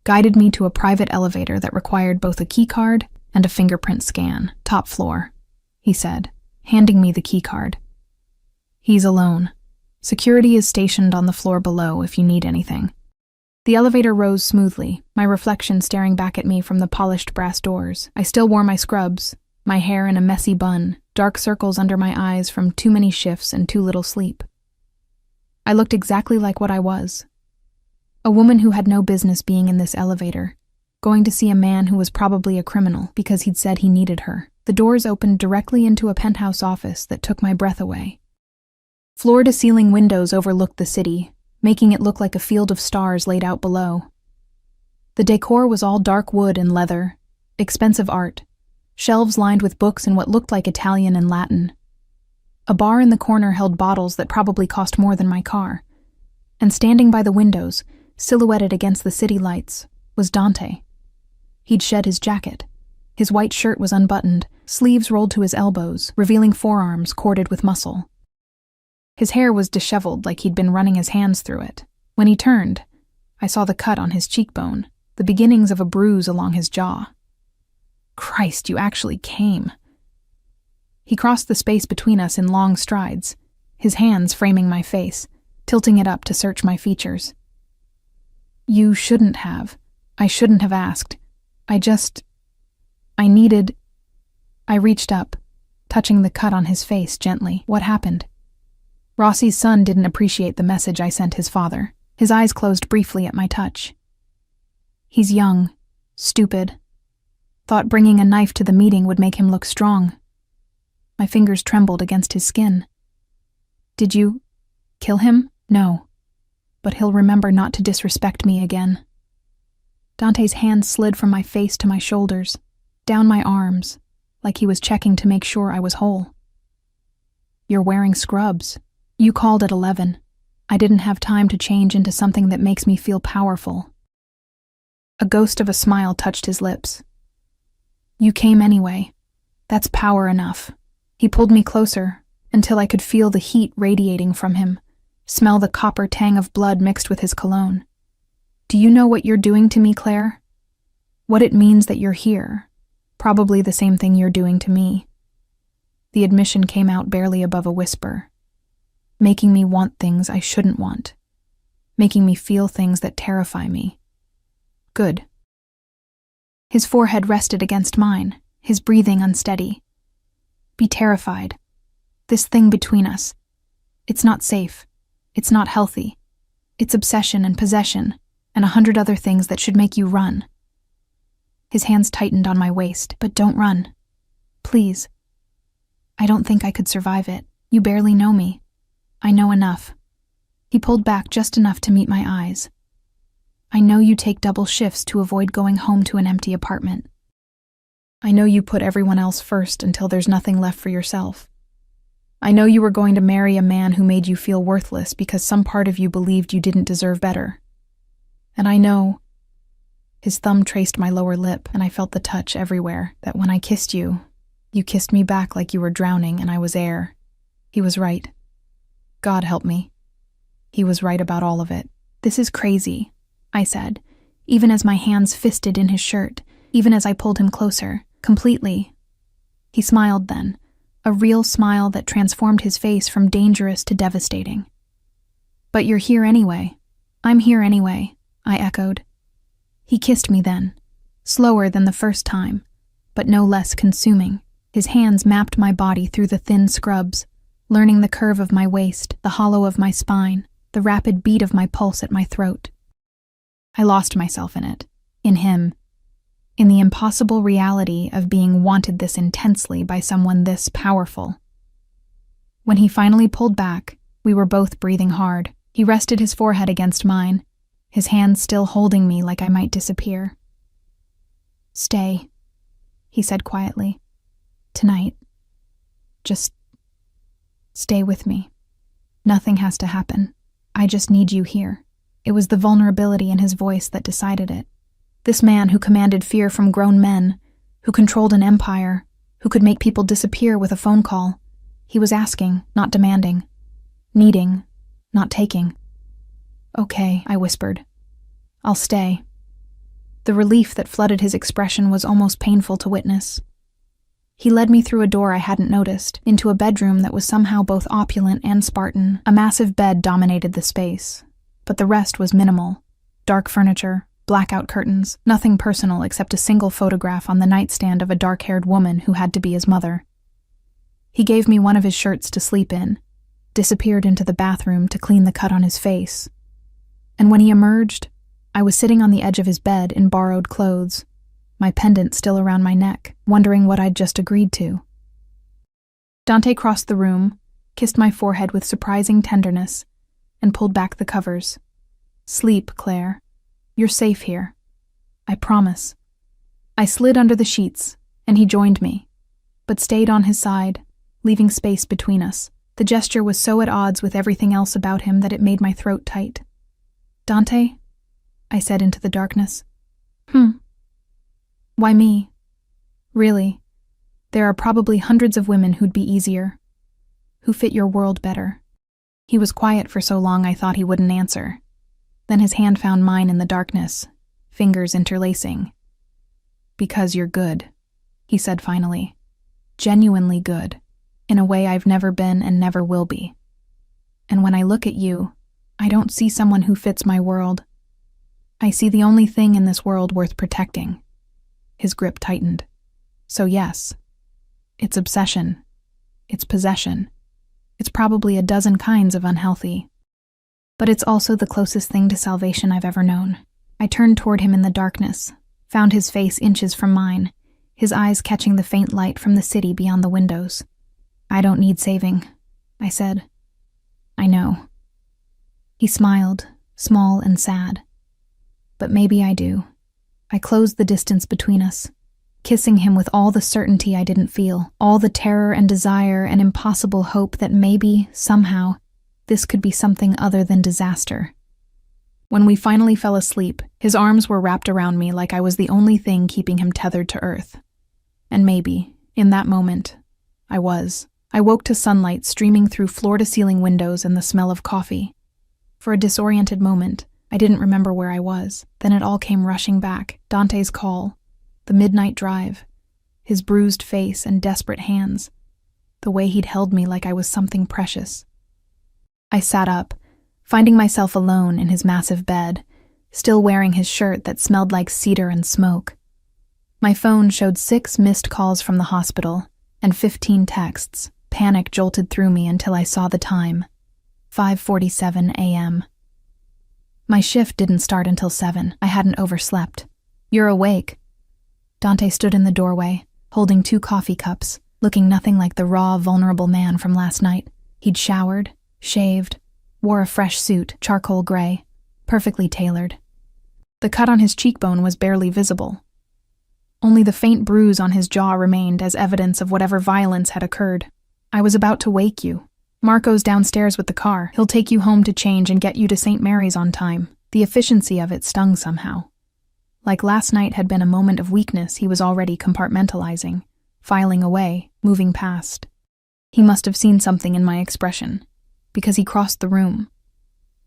guided me to a private elevator that required both a keycard and a fingerprint scan. Top floor, he said, handing me the keycard. He's alone. Security is stationed on the floor below if you need anything. The elevator rose smoothly, my reflection staring back at me from the polished brass doors. I still wore my scrubs, my hair in a messy bun, dark circles under my eyes from too many shifts and too little sleep. I looked exactly like what I was. A woman who had no business being in this elevator, going to see a man who was probably a criminal because he'd said he needed her. The doors opened directly into a penthouse office that took my breath away. Floor-to-ceiling windows overlooked the city, making it look like a field of stars laid out below. The decor was all dark wood and leather, expensive art, shelves lined with books in what looked like Italian and Latin. A bar in the corner held bottles that probably cost more than my car. And standing by the windows, silhouetted against the city lights, was Dante. He'd shed his jacket. His white shirt was unbuttoned, sleeves rolled to his elbows, revealing forearms corded with muscle. His hair was disheveled like he'd been running his hands through it. When he turned, I saw the cut on his cheekbone, the beginnings of a bruise along his jaw. Christ, you actually came. He crossed the space between us in long strides, his hands framing my face, tilting it up to search my features. You shouldn't have. I shouldn't have asked. I reached up, touching the cut on his face gently. What happened? Rossi's son didn't appreciate the message I sent his father. His eyes closed briefly at my touch. He's young, stupid. Thought bringing a knife to the meeting would make him look strong. My fingers trembled against his skin. Did you kill him? No. But he'll remember not to disrespect me again. Dante's hand slid from my face to my shoulders, down my arms, like he was checking to make sure I was whole. You're wearing scrubs. You called at 11. I didn't have time to change into something that makes me feel powerful. A ghost of a smile touched his lips. You came anyway. That's power enough. He pulled me closer until I could feel the heat radiating from him, smell the copper tang of blood mixed with his cologne. Do you know what you're doing to me, Claire? What it means that you're here. Probably the same thing you're doing to me. The admission came out barely above a whisper. Making me want things I shouldn't want. Making me feel things that terrify me. Good. His forehead rested against mine, his breathing unsteady. Be terrified. This thing between us. It's not safe. It's not healthy. It's obsession and possession, and 100 other things that should make you run. His hands tightened on my waist. But don't run. Please. I don't think I could survive it. You barely know me. I know enough. He pulled back just enough to meet my eyes. I know you take double shifts to avoid going home to an empty apartment. I know you put everyone else first until there's nothing left for yourself. I know you were going to marry a man who made you feel worthless because some part of you believed you didn't deserve better. And I know... His thumb traced my lower lip, and I felt the touch everywhere, that when I kissed you, you kissed me back like you were drowning and I was air. He was right. God help me. He was right about all of it. This is crazy, I said, even as my hands fisted in his shirt, even as I pulled him closer, completely. He smiled then, a real smile that transformed his face from dangerous to devastating. But you're here anyway. I'm here anyway, I echoed. He kissed me then, slower than the first time, but no less consuming. His hands mapped my body through the thin scrubs, learning the curve of my waist, the hollow of my spine, the rapid beat of my pulse at my throat. I lost myself in it, in him, in the impossible reality of being wanted this intensely by someone this powerful. When he finally pulled back, we were both breathing hard. He rested his forehead against mine, his hands still holding me like I might disappear. Stay, he said quietly. Tonight, just stay with me. Nothing has to happen. I just need you here." It was the vulnerability in his voice that decided it. This man who commanded fear from grown men, who controlled an empire, who could make people disappear with a phone call. He was asking, not demanding. Needing, not taking. "Okay," I whispered. "I'll stay." The relief that flooded his expression was almost painful to witness. He led me through a door I hadn't noticed, into a bedroom that was somehow both opulent and Spartan. A massive bed dominated the space, but the rest was minimal. Dark furniture, blackout curtains, nothing personal except a single photograph on the nightstand of a dark-haired woman who had to be his mother. He gave me one of his shirts to sleep in, disappeared into the bathroom to clean the cut on his face. And when he emerged, I was sitting on the edge of his bed in borrowed clothes, my pendant still around my neck, wondering what I'd just agreed to. Dante crossed the room, kissed my forehead with surprising tenderness, and pulled back the covers. "Sleep, Claire. You're safe here. I promise." I slid under the sheets, and he joined me, but stayed on his side, leaving space between us. The gesture was so at odds with everything else about him that it made my throat tight. "Dante?" I said into the darkness. Why me? Really, there are probably hundreds of women who'd be easier, who fit your world better." He was quiet for so long I thought he wouldn't answer. Then his hand found mine in the darkness, fingers interlacing. "Because you're good," he said finally. "Genuinely good, in a way I've never been and never will be. And when I look at you, I don't see someone who fits my world. I see the only thing in this world worth protecting." His grip tightened. "So yes, it's obsession. It's possession. It's probably a dozen kinds of unhealthy. But it's also the closest thing to salvation I've ever known." I turned toward him in the darkness, found his face inches from mine, his eyes catching the faint light from the city beyond the windows. "I don't need saving," I said. "I know." He smiled, small and sad. "But maybe I do." I closed the distance between us, kissing him with all the certainty I didn't feel, all the terror and desire and impossible hope that maybe, somehow, this could be something other than disaster. When we finally fell asleep, his arms were wrapped around me like I was the only thing keeping him tethered to earth. And maybe, in that moment, I was. I woke to sunlight streaming through floor-to-ceiling windows and the smell of coffee. For a disoriented moment, I didn't remember where I was. Then it all came rushing back. Dante's call, the midnight drive, his bruised face and desperate hands, the way he'd held me like I was something precious. I sat up, finding myself alone in his massive bed, still wearing his shirt that smelled like cedar and smoke. My phone showed 6 missed calls from the hospital and 15 texts. Panic jolted through me until I saw the time. 5:47 a.m. My shift didn't start until 7. I hadn't overslept. "You're awake." Dante stood in the doorway, holding 2 coffee cups, looking nothing like the raw, vulnerable man from last night. He'd showered, shaved, wore a fresh suit, charcoal gray, perfectly tailored. The cut on his cheekbone was barely visible. Only the faint bruise on his jaw remained as evidence of whatever violence had occurred. "I was about to wake you. Marco's downstairs with the car. He'll take you home to change and get you to St. Mary's on time." The efficiency of it stung somehow. Like last night had been a moment of weakness, he was already compartmentalizing, filing away, moving past. He must have seen something in my expression, because he crossed the room,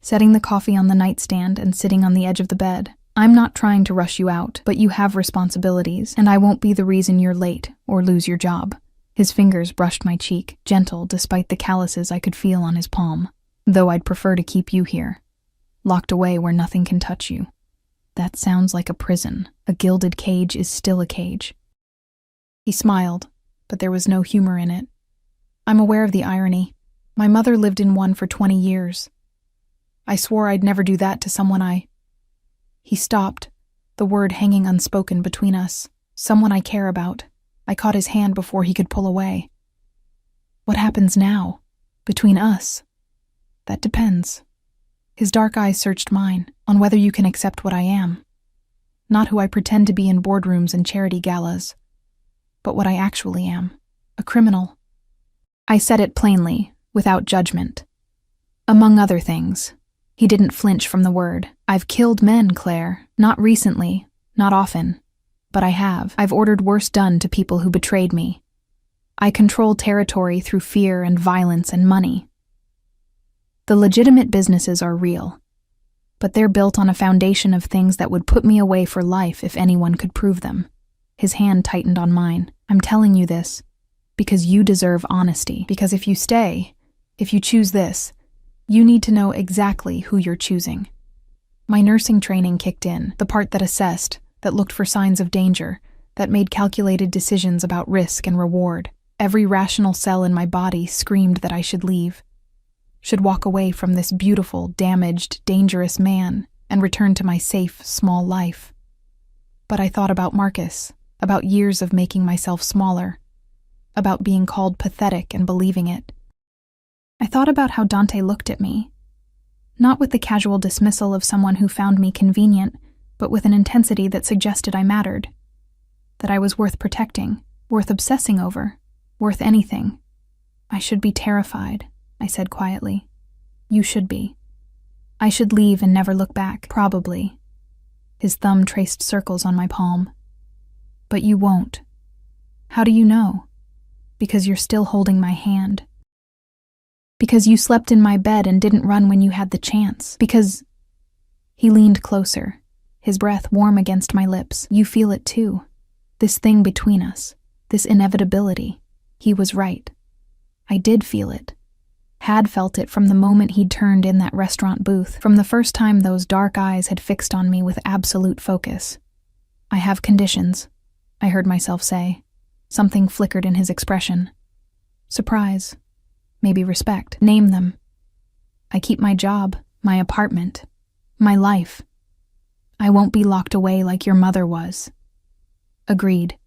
setting the coffee on the nightstand and sitting on the edge of the bed. "I'm not trying to rush you out, but you have responsibilities, and I won't be the reason you're late or lose your job." His fingers brushed my cheek, gentle despite the calluses I could feel on his palm. "Though I'd prefer to keep you here, locked away where nothing can touch you." That sounds like a prison. A gilded cage is still a cage. He smiled, but there was no humor in it. "I'm aware of the irony. My mother lived in one for 20 years. I swore I'd never do that to someone I—" He stopped, the word hanging unspoken between us. "Someone I care about." I caught his hand before he could pull away. "What happens now? Between us?" "That depends." His dark eyes searched mine, on whether you can accept what I am. Not who I pretend to be in boardrooms and charity galas, but what I actually am. a criminal. I said it plainly, without judgment. Among other things. He didn't flinch from the word. I've killed men, Claire. Not recently, not often. But I have. I've ordered worse done to people who betrayed me. I control territory through fear and violence and money. The legitimate businesses are real, but they're built on a foundation of things that would put me away for life if anyone could prove them. His hand tightened on mine. I'm telling you this because you deserve honesty. Because if you stay, if you choose this, you need to know exactly who you're choosing. My nursing training kicked in, the part that assessed, that looked for signs of danger, that made calculated decisions about risk and reward. Every rational cell in my body screamed that I should leave, should walk away from this beautiful, damaged, dangerous man and return to my safe, small life. But I thought about Marcus, about years of making myself smaller, about being called pathetic and believing it. I thought about how Dante looked at me, not with the casual dismissal of someone who found me convenient, but with an intensity that suggested I mattered, that I was worth protecting, worth obsessing over, worth anything. I should be terrified, I said quietly. You should be. I should leave and never look back, probably. His thumb traced circles on my palm. But you won't. How do you know? Because you're still holding my hand. Because you slept in my bed and didn't run when you had the chance. Because... He leaned closer, his breath warm against my lips. You feel it too. This thing between us. This inevitability. He was right. I did feel it. Had felt it from the moment he'd turned in that restaurant booth, from the first time those dark eyes had fixed on me with absolute focus. I have conditions, I heard myself say. Something flickered in his expression. Surprise. Maybe respect. Name them. I keep my job, my apartment, my life. I won't be locked away like your mother was. Agreed.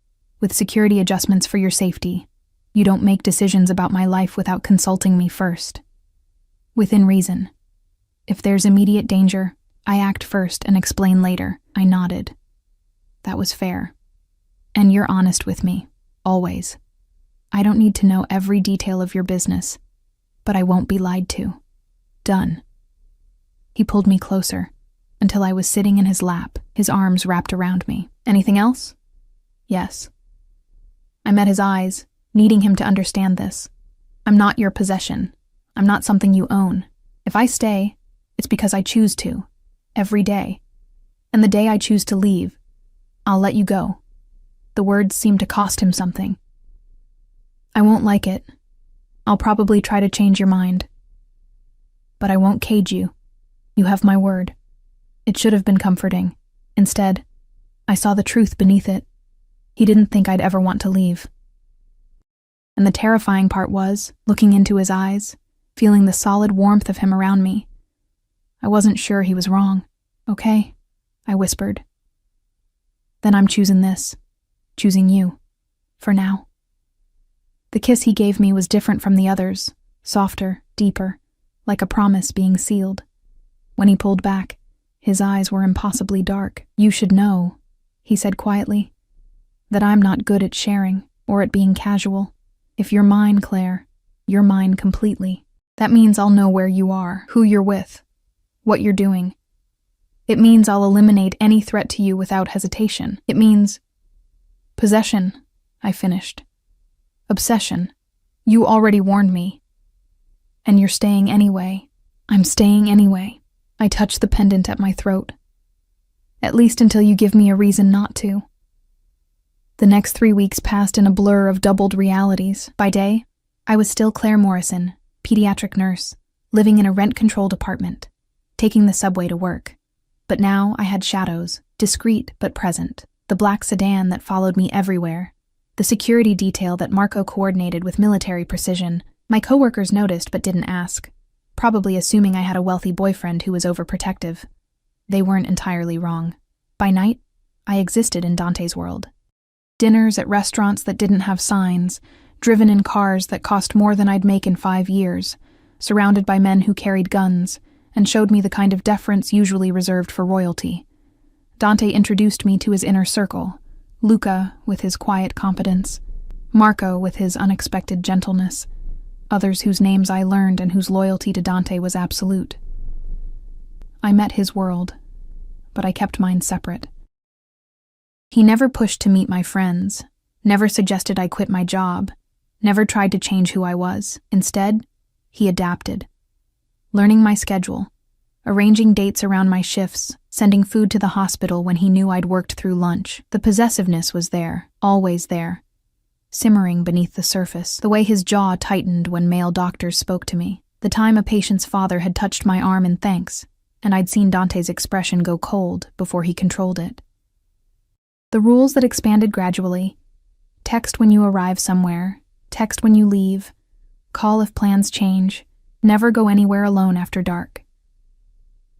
With security adjustments for your safety. You don't make decisions about my life without consulting me first. Within reason. If there's immediate danger, I act first and explain later. I nodded. That was fair. And you're honest with me. Always. I don't need to know every detail of your business, but I won't be lied to. Done. He pulled me closer, until I was sitting in his lap, his arms wrapped around me. Anything else? Yes. I met his eyes, needing him to understand this. I'm not your possession. I'm not something you own. If I stay, it's because I choose to. Every day. And the day I choose to leave, I'll let you go. The words seemed to cost him something. I won't like it. I'll probably try to change your mind. But I won't cage you. You have my word. It should have been comforting. Instead, I saw the truth beneath it. He didn't think I'd ever want to leave. And the terrifying part was, looking into his eyes, feeling the solid warmth of him around me. I wasn't sure he was wrong. Okay, I whispered. Then I'm choosing this. Choosing you. For now. The kiss he gave me was different from the others, softer, deeper, like a promise being sealed. When he pulled back, his eyes were impossibly dark. You should know, he said quietly, that I'm not good at sharing or at being casual. If you're mine, Claire, you're mine completely. That means I'll know where you are, who you're with, what you're doing. It means I'll eliminate any threat to you without hesitation. It means... Possession, I finished. Obsession. You already warned me. And you're staying anyway. I'm staying anyway. I touched the pendant at my throat. At least until you give me a reason not to. The next 3 weeks passed in a blur of doubled realities. By day, I was still Claire Morrison, pediatric nurse, living in a rent-controlled apartment, taking the subway to work. But now I had shadows, discreet but present. The black sedan that followed me everywhere. The security detail that Marco coordinated with military precision. My coworkers noticed but didn't ask, probably assuming I had a wealthy boyfriend who was overprotective. They weren't entirely wrong. By night, I existed in Dante's world. Dinners at restaurants that didn't have signs, driven in cars that cost more than I'd make in 5 years, surrounded by men who carried guns, and showed me the kind of deference usually reserved for royalty. Dante introduced me to his inner circle, Luca with his quiet competence, Marco with his unexpected gentleness, others whose names I learned and whose loyalty to Dante was absolute. I met his world, but I kept mine separate. He never pushed to meet my friends, never suggested I quit my job, never tried to change who I was. Instead, he adapted, learning my schedule, arranging dates around my shifts, sending food to the hospital when he knew I'd worked through lunch. The possessiveness was there, always there, simmering beneath the surface, the way his jaw tightened when male doctors spoke to me, the time a patient's father had touched my arm in thanks, and I'd seen Dante's expression go cold before he controlled it. The rules that expanded gradually: text when you arrive somewhere, text when you leave, call if plans change, never go anywhere alone after dark.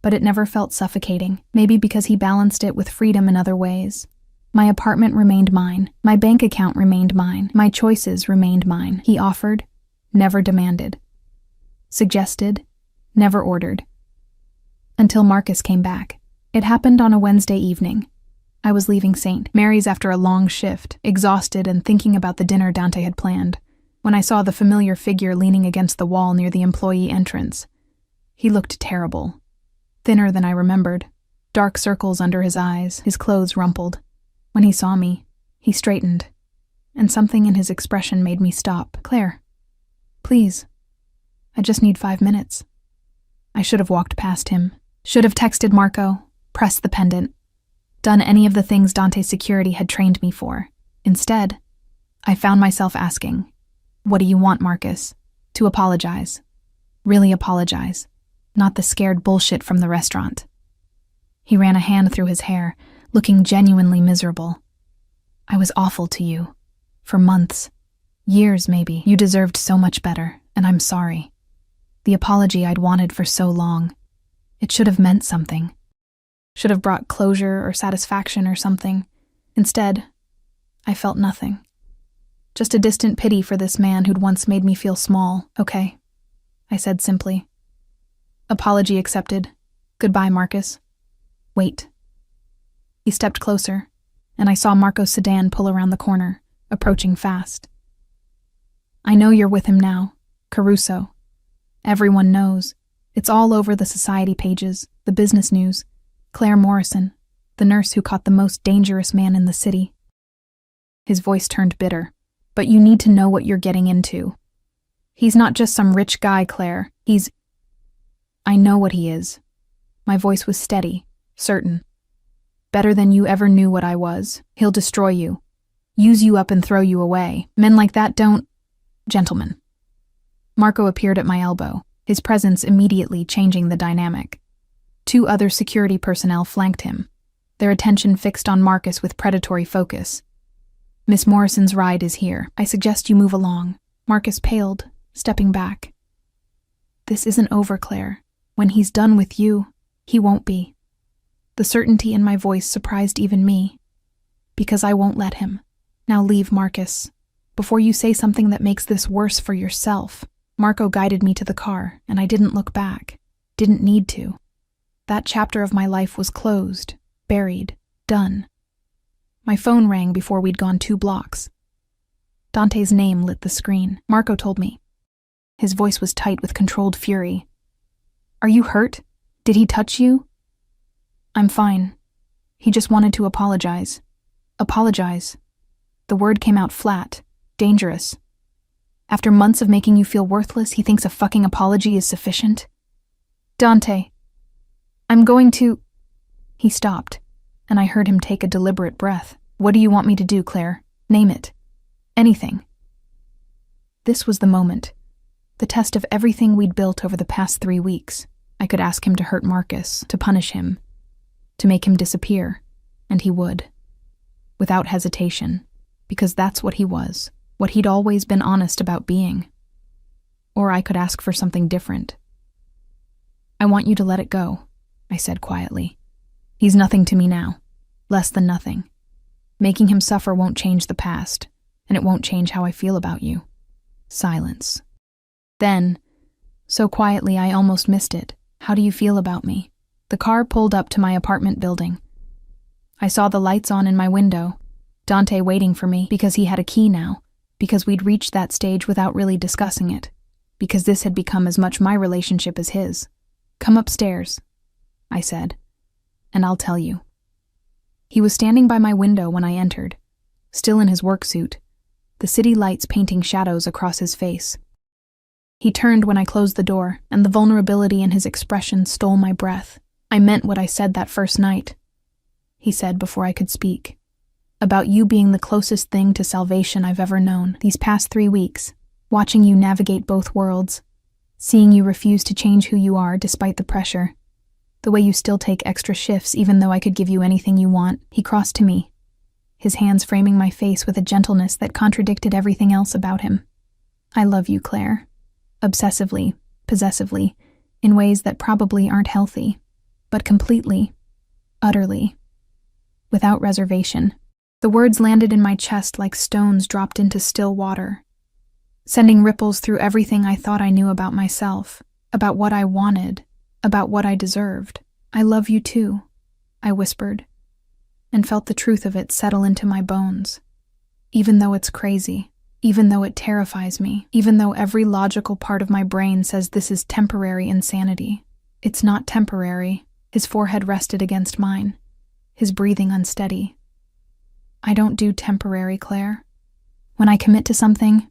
But it never felt suffocating, maybe because he balanced it with freedom in other ways. My apartment remained mine, my bank account remained mine, my choices remained mine. He offered, never demanded. Suggested, never ordered. Until Marcus came back. It happened on a Wednesday evening. I was leaving St. Mary's after a long shift, exhausted and thinking about the dinner Dante had planned, when I saw the familiar figure leaning against the wall near the employee entrance. He looked terrible. Thinner than I remembered, dark circles under his eyes, his clothes rumpled. When he saw me, he straightened, and something in his expression made me stop. "Claire, please, I just need 5 minutes." I should have walked past him, should have texted Marco, pressed the pendant, done any of the things Dante's security had trained me for. Instead, I found myself asking, "What do you want, Marcus?" To apologize. Really apologize. Not the scared bullshit from the restaurant. He ran a hand through his hair, looking genuinely miserable. "I was awful to you. For months. Years, maybe. You deserved so much better, and I'm sorry. The apology I'd wanted for so long. It should have meant something. Should have brought closure or satisfaction or something. Instead, I felt nothing. Just a distant pity for this man who'd once made me feel small." "Okay," I said simply. "Apology accepted. Goodbye, Marcus." "Wait." He stepped closer, and I saw Marco's sedan pull around the corner, approaching fast. "I know you're with him now, Caruso. Everyone knows. It's all over the society pages, the business news. Claire Morrison, the nurse who caught the most dangerous man in the city." His voice turned bitter. "But you need to know what you're getting into. He's not just some rich guy, Claire. He's—" "I know what he is." My voice was steady, certain. "Better than you ever knew what I was. He'll destroy you. Use you up and throw you away. Men like that don't—" "Gentlemen." Marco appeared at my elbow, his presence immediately changing the dynamic. 2 other security personnel flanked him, their attention fixed on Marcus with predatory focus. "Miss Morrison's ride is here. I suggest you move along." Marcus paled, stepping back. "This isn't over, Claire. When he's done with you, he won't be." The certainty in my voice surprised even me. "Because I won't let him. Now leave, Marcus, before you say something that makes this worse for yourself." Marco guided me to the car, and I didn't look back. Didn't need to. That chapter of my life was closed, buried, done. My phone rang before we'd gone 2 blocks. Dante's name lit the screen. Marco told me. His voice was tight with controlled fury. "Are you hurt? Did he touch you?" "I'm fine. He just wanted to apologize." "Apologize?" The word came out flat, dangerous. "After months of making you feel worthless, he thinks a fucking apology is sufficient?" "Dante, I'm going to—" He stopped, and I heard him take a deliberate breath. "What do you want me to do, Claire? Name it. Anything." This was the moment. The test of everything we'd built over the past 3 weeks. I could ask him to hurt Marcus, to punish him, to make him disappear, and he would. Without hesitation, because that's what he was, what he'd always been honest about being. Or I could ask for something different. "I want you to let it go," I said quietly. "He's nothing to me now. Less than nothing. Making him suffer won't change the past, and it won't change how I feel about you." Silence. Then, so quietly I almost missed it, "How do you feel about me?" The car pulled up to my apartment building. I saw the lights on in my window, Dante waiting for me because he had a key now, because we'd reached that stage without really discussing it, because this had become as much my relationship as his. "Come upstairs," I said, "and I'll tell you." He was standing by my window when I entered, still in his work suit, the city lights painting shadows across his face. He turned when I closed the door, and the vulnerability in his expression stole my breath. "I meant what I said that first night," he said before I could speak. "About you being the closest thing to salvation I've ever known. These past 3 weeks, watching you navigate both worlds, seeing you refuse to change who you are despite the pressure, the way you still take extra shifts even though I could give you anything you want." He crossed to me, his hands framing my face with a gentleness that contradicted everything else about him. "I love you, Claire. Obsessively, possessively, in ways that probably aren't healthy, but completely, utterly, without reservation." The words landed in my chest like stones dropped into still water, sending ripples through everything I thought I knew about myself, about what I wanted, about what I deserved. "I love you too," I whispered, and felt the truth of it settle into my bones. Even though it's crazy, even though it terrifies me, even though every logical part of my brain says this is temporary insanity, it's not temporary. His forehead rested against mine, his breathing unsteady. "I don't do temporary, Claire. When I commit to something,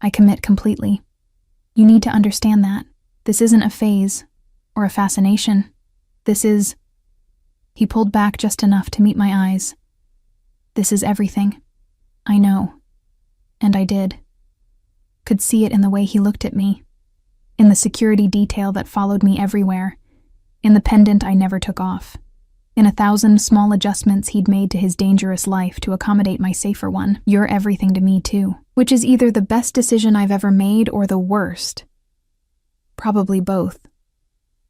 I commit completely. You need to understand that. This isn't a phase or a fascination. This is..." He pulled back just enough to meet my eyes. "This is everything. I know." And I did. Could see it in the way he looked at me, in the security detail that followed me everywhere, in the pendant I never took off, in 1,000 small adjustments he'd made to his dangerous life to accommodate my safer one. "You're everything to me too," which is either the best decision I've ever made or the worst. Probably both.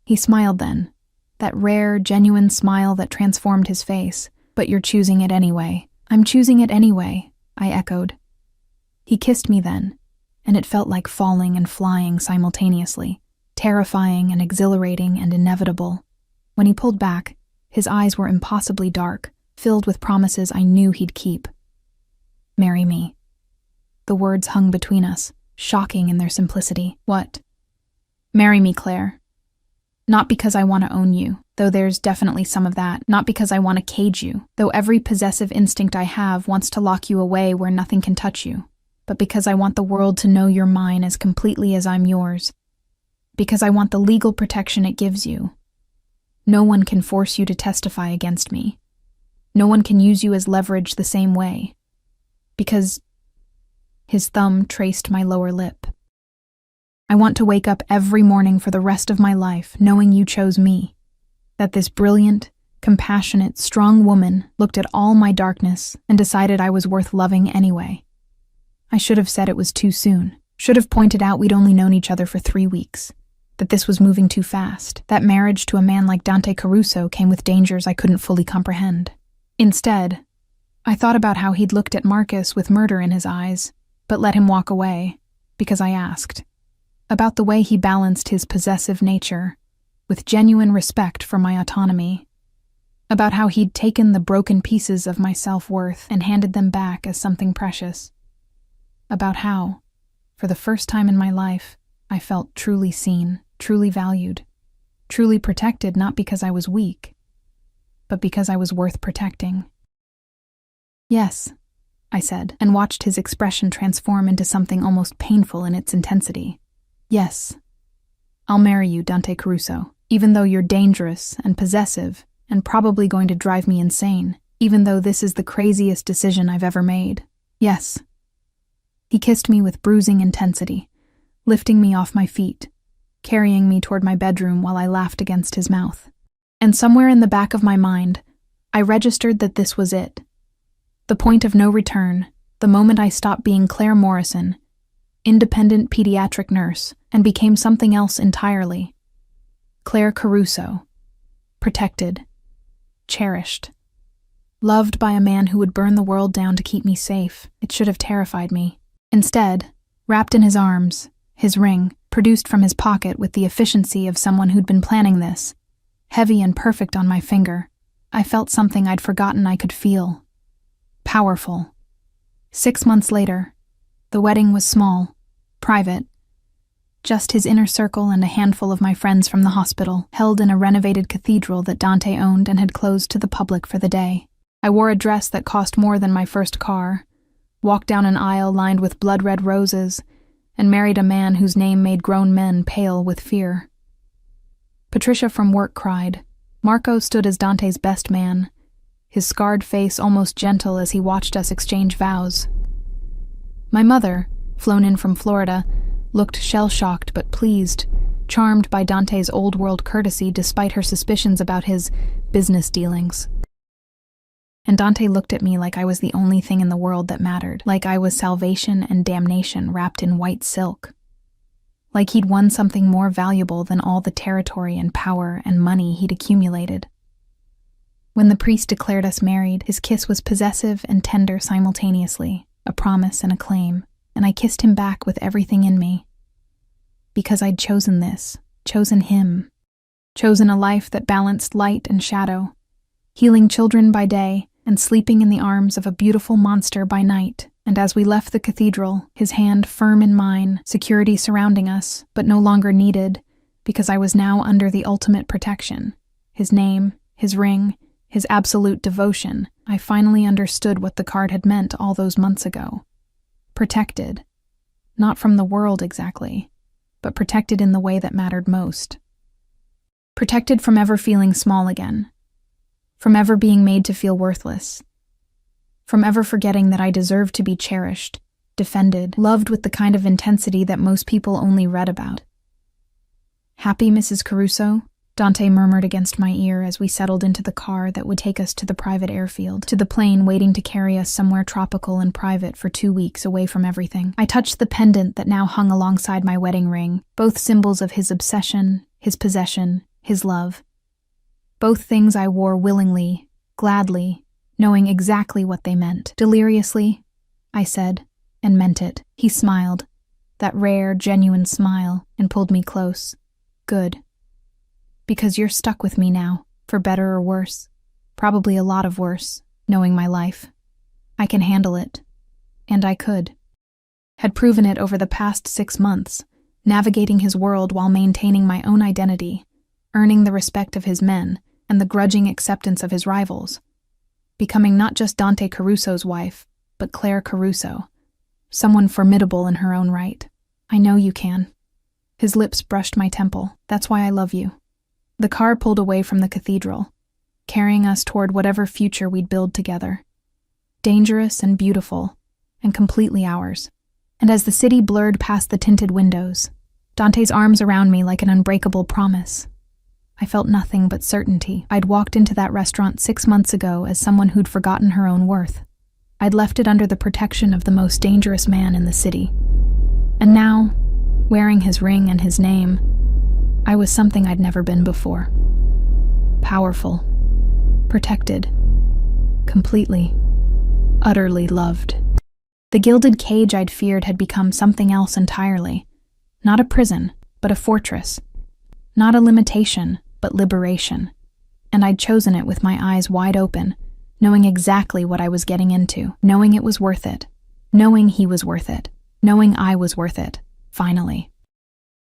He smiled then, that rare, genuine smile that transformed his face. "But you're choosing it anyway." "I'm choosing it anyway," I echoed. He kissed me then, and it felt like falling and flying simultaneously, terrifying and exhilarating and inevitable. When he pulled back, his eyes were impossibly dark, filled with promises I knew he'd keep. "Marry me." The words hung between us, shocking in their simplicity. "What?" "Marry me, Claire. Not because I want to own you, though there's definitely some of that. Not because I want to cage you, though every possessive instinct I have wants to lock you away where nothing can touch you. But because I want the world to know you're mine as completely as I'm yours. Because I want the legal protection it gives you. No one can force you to testify against me. No one can use you as leverage the same way. Because..." His thumb traced my lower lip. "I want to wake up every morning for the rest of my life knowing you chose me. That this brilliant, compassionate, strong woman looked at all my darkness and decided I was worth loving anyway. I should have said it was too soon. Should have pointed out we'd only known each other for 3 weeks. That this was moving too fast. That marriage to a man like Dante Caruso came with dangers I couldn't fully comprehend. Instead, I thought about how he'd looked at Marcus with murder in his eyes, but let him walk away, because I asked. About the way he balanced his possessive nature with genuine respect for my autonomy. About how he'd taken the broken pieces of my self-worth and handed them back as something precious. About how, for the first time in my life, I felt truly seen, truly valued, truly protected, not because I was weak, but because I was worth protecting. "Yes," I said, and watched his expression transform into something almost painful in its intensity. "Yes, I'll marry you, Dante Caruso, even though you're dangerous and possessive and probably going to drive me insane, even though this is the craziest decision I've ever made. Yes." He kissed me with bruising intensity, lifting me off my feet, carrying me toward my bedroom while I laughed against his mouth. And somewhere in the back of my mind, I registered that this was it. The point of no return, the moment I stopped being Claire Morrison, independent pediatric nurse, and became something else entirely. Claire Caruso, protected, cherished, loved by a man who would burn the world down to keep me safe. It should have terrified me. Instead, wrapped in his arms, his ring, produced from his pocket with the efficiency of someone who'd been planning this, heavy and perfect on my finger, I felt something I'd forgotten I could feel. Powerful. 6 months later, The wedding was small, private. Just his inner circle and a handful of my friends from the hospital, held in a renovated cathedral that Dante owned and had closed to the public for the day. I wore a dress that cost more than my first car, walked down an aisle lined with blood-red roses, and married a man whose name made grown men pale with fear. Patricia from work cried. Marco stood as Dante's best man, his scarred face almost gentle as he watched us exchange vows. My mother, flown in from Florida, looked shell-shocked but pleased, charmed by Dante's old-world courtesy despite her suspicions about his business dealings. And Dante looked at me like I was the only thing in the world that mattered, like I was salvation and damnation wrapped in white silk. Like he'd won something more valuable than all the territory and power and money he'd accumulated. When the priest declared us married, his kiss was possessive and tender simultaneously, a promise and a claim, and I kissed him back with everything in me. Because I'd chosen this, chosen him, chosen a life that balanced light and shadow, healing children by day and sleeping in the arms of a beautiful monster by night. And as we left the cathedral, his hand firm in mine, security surrounding us, but no longer needed, because I was now under the ultimate protection. His name, his ring, his absolute devotion. I finally understood what the card had meant all those months ago. Protected. Not from the world exactly, but protected in the way that mattered most. Protected from ever feeling small again. From ever being made to feel worthless. From ever forgetting that I deserved to be cherished, defended, loved with the kind of intensity that most people only read about. "Happy, Mrs. Caruso?" Dante murmured against my ear as we settled into the car that would take us to the private airfield, to the plane waiting to carry us somewhere tropical and private for 2 weeks away from everything. I touched the pendant that now hung alongside my wedding ring, both symbols of his obsession, his possession, his love. Both things I wore willingly, gladly, knowing exactly what they meant. Deliriously, I said, and meant it. He smiled, that rare, genuine smile, and pulled me close. Good. Because you're stuck with me now, for better or worse. Probably a lot of worse, knowing my life. I can handle it. And I could. Had proven it over the past 6 months, navigating his world while maintaining my own identity, earning the respect of his men, and the grudging acceptance of his rivals. Becoming not just Dante Caruso's wife, but Claire Caruso, someone formidable in her own right. I know you can. His lips brushed my temple. That's why I love you. The car pulled away from the cathedral, carrying us toward whatever future we'd build together. Dangerous and beautiful, and completely ours. And as the city blurred past the tinted windows, Dante's arms around me like an unbreakable promise, I felt nothing but certainty. I'd walked into that restaurant 6 months ago as someone who'd forgotten her own worth. I'd left it under the protection of the most dangerous man in the city. And now, wearing his ring and his name, I was something I'd never been before. Powerful. Protected. Completely. Utterly loved. The gilded cage I'd feared had become something else entirely. Not a prison, but a fortress. Not a limitation, but liberation. And I'd chosen it with my eyes wide open, knowing exactly what I was getting into, knowing it was worth it, knowing he was worth it, knowing I was worth it, finally.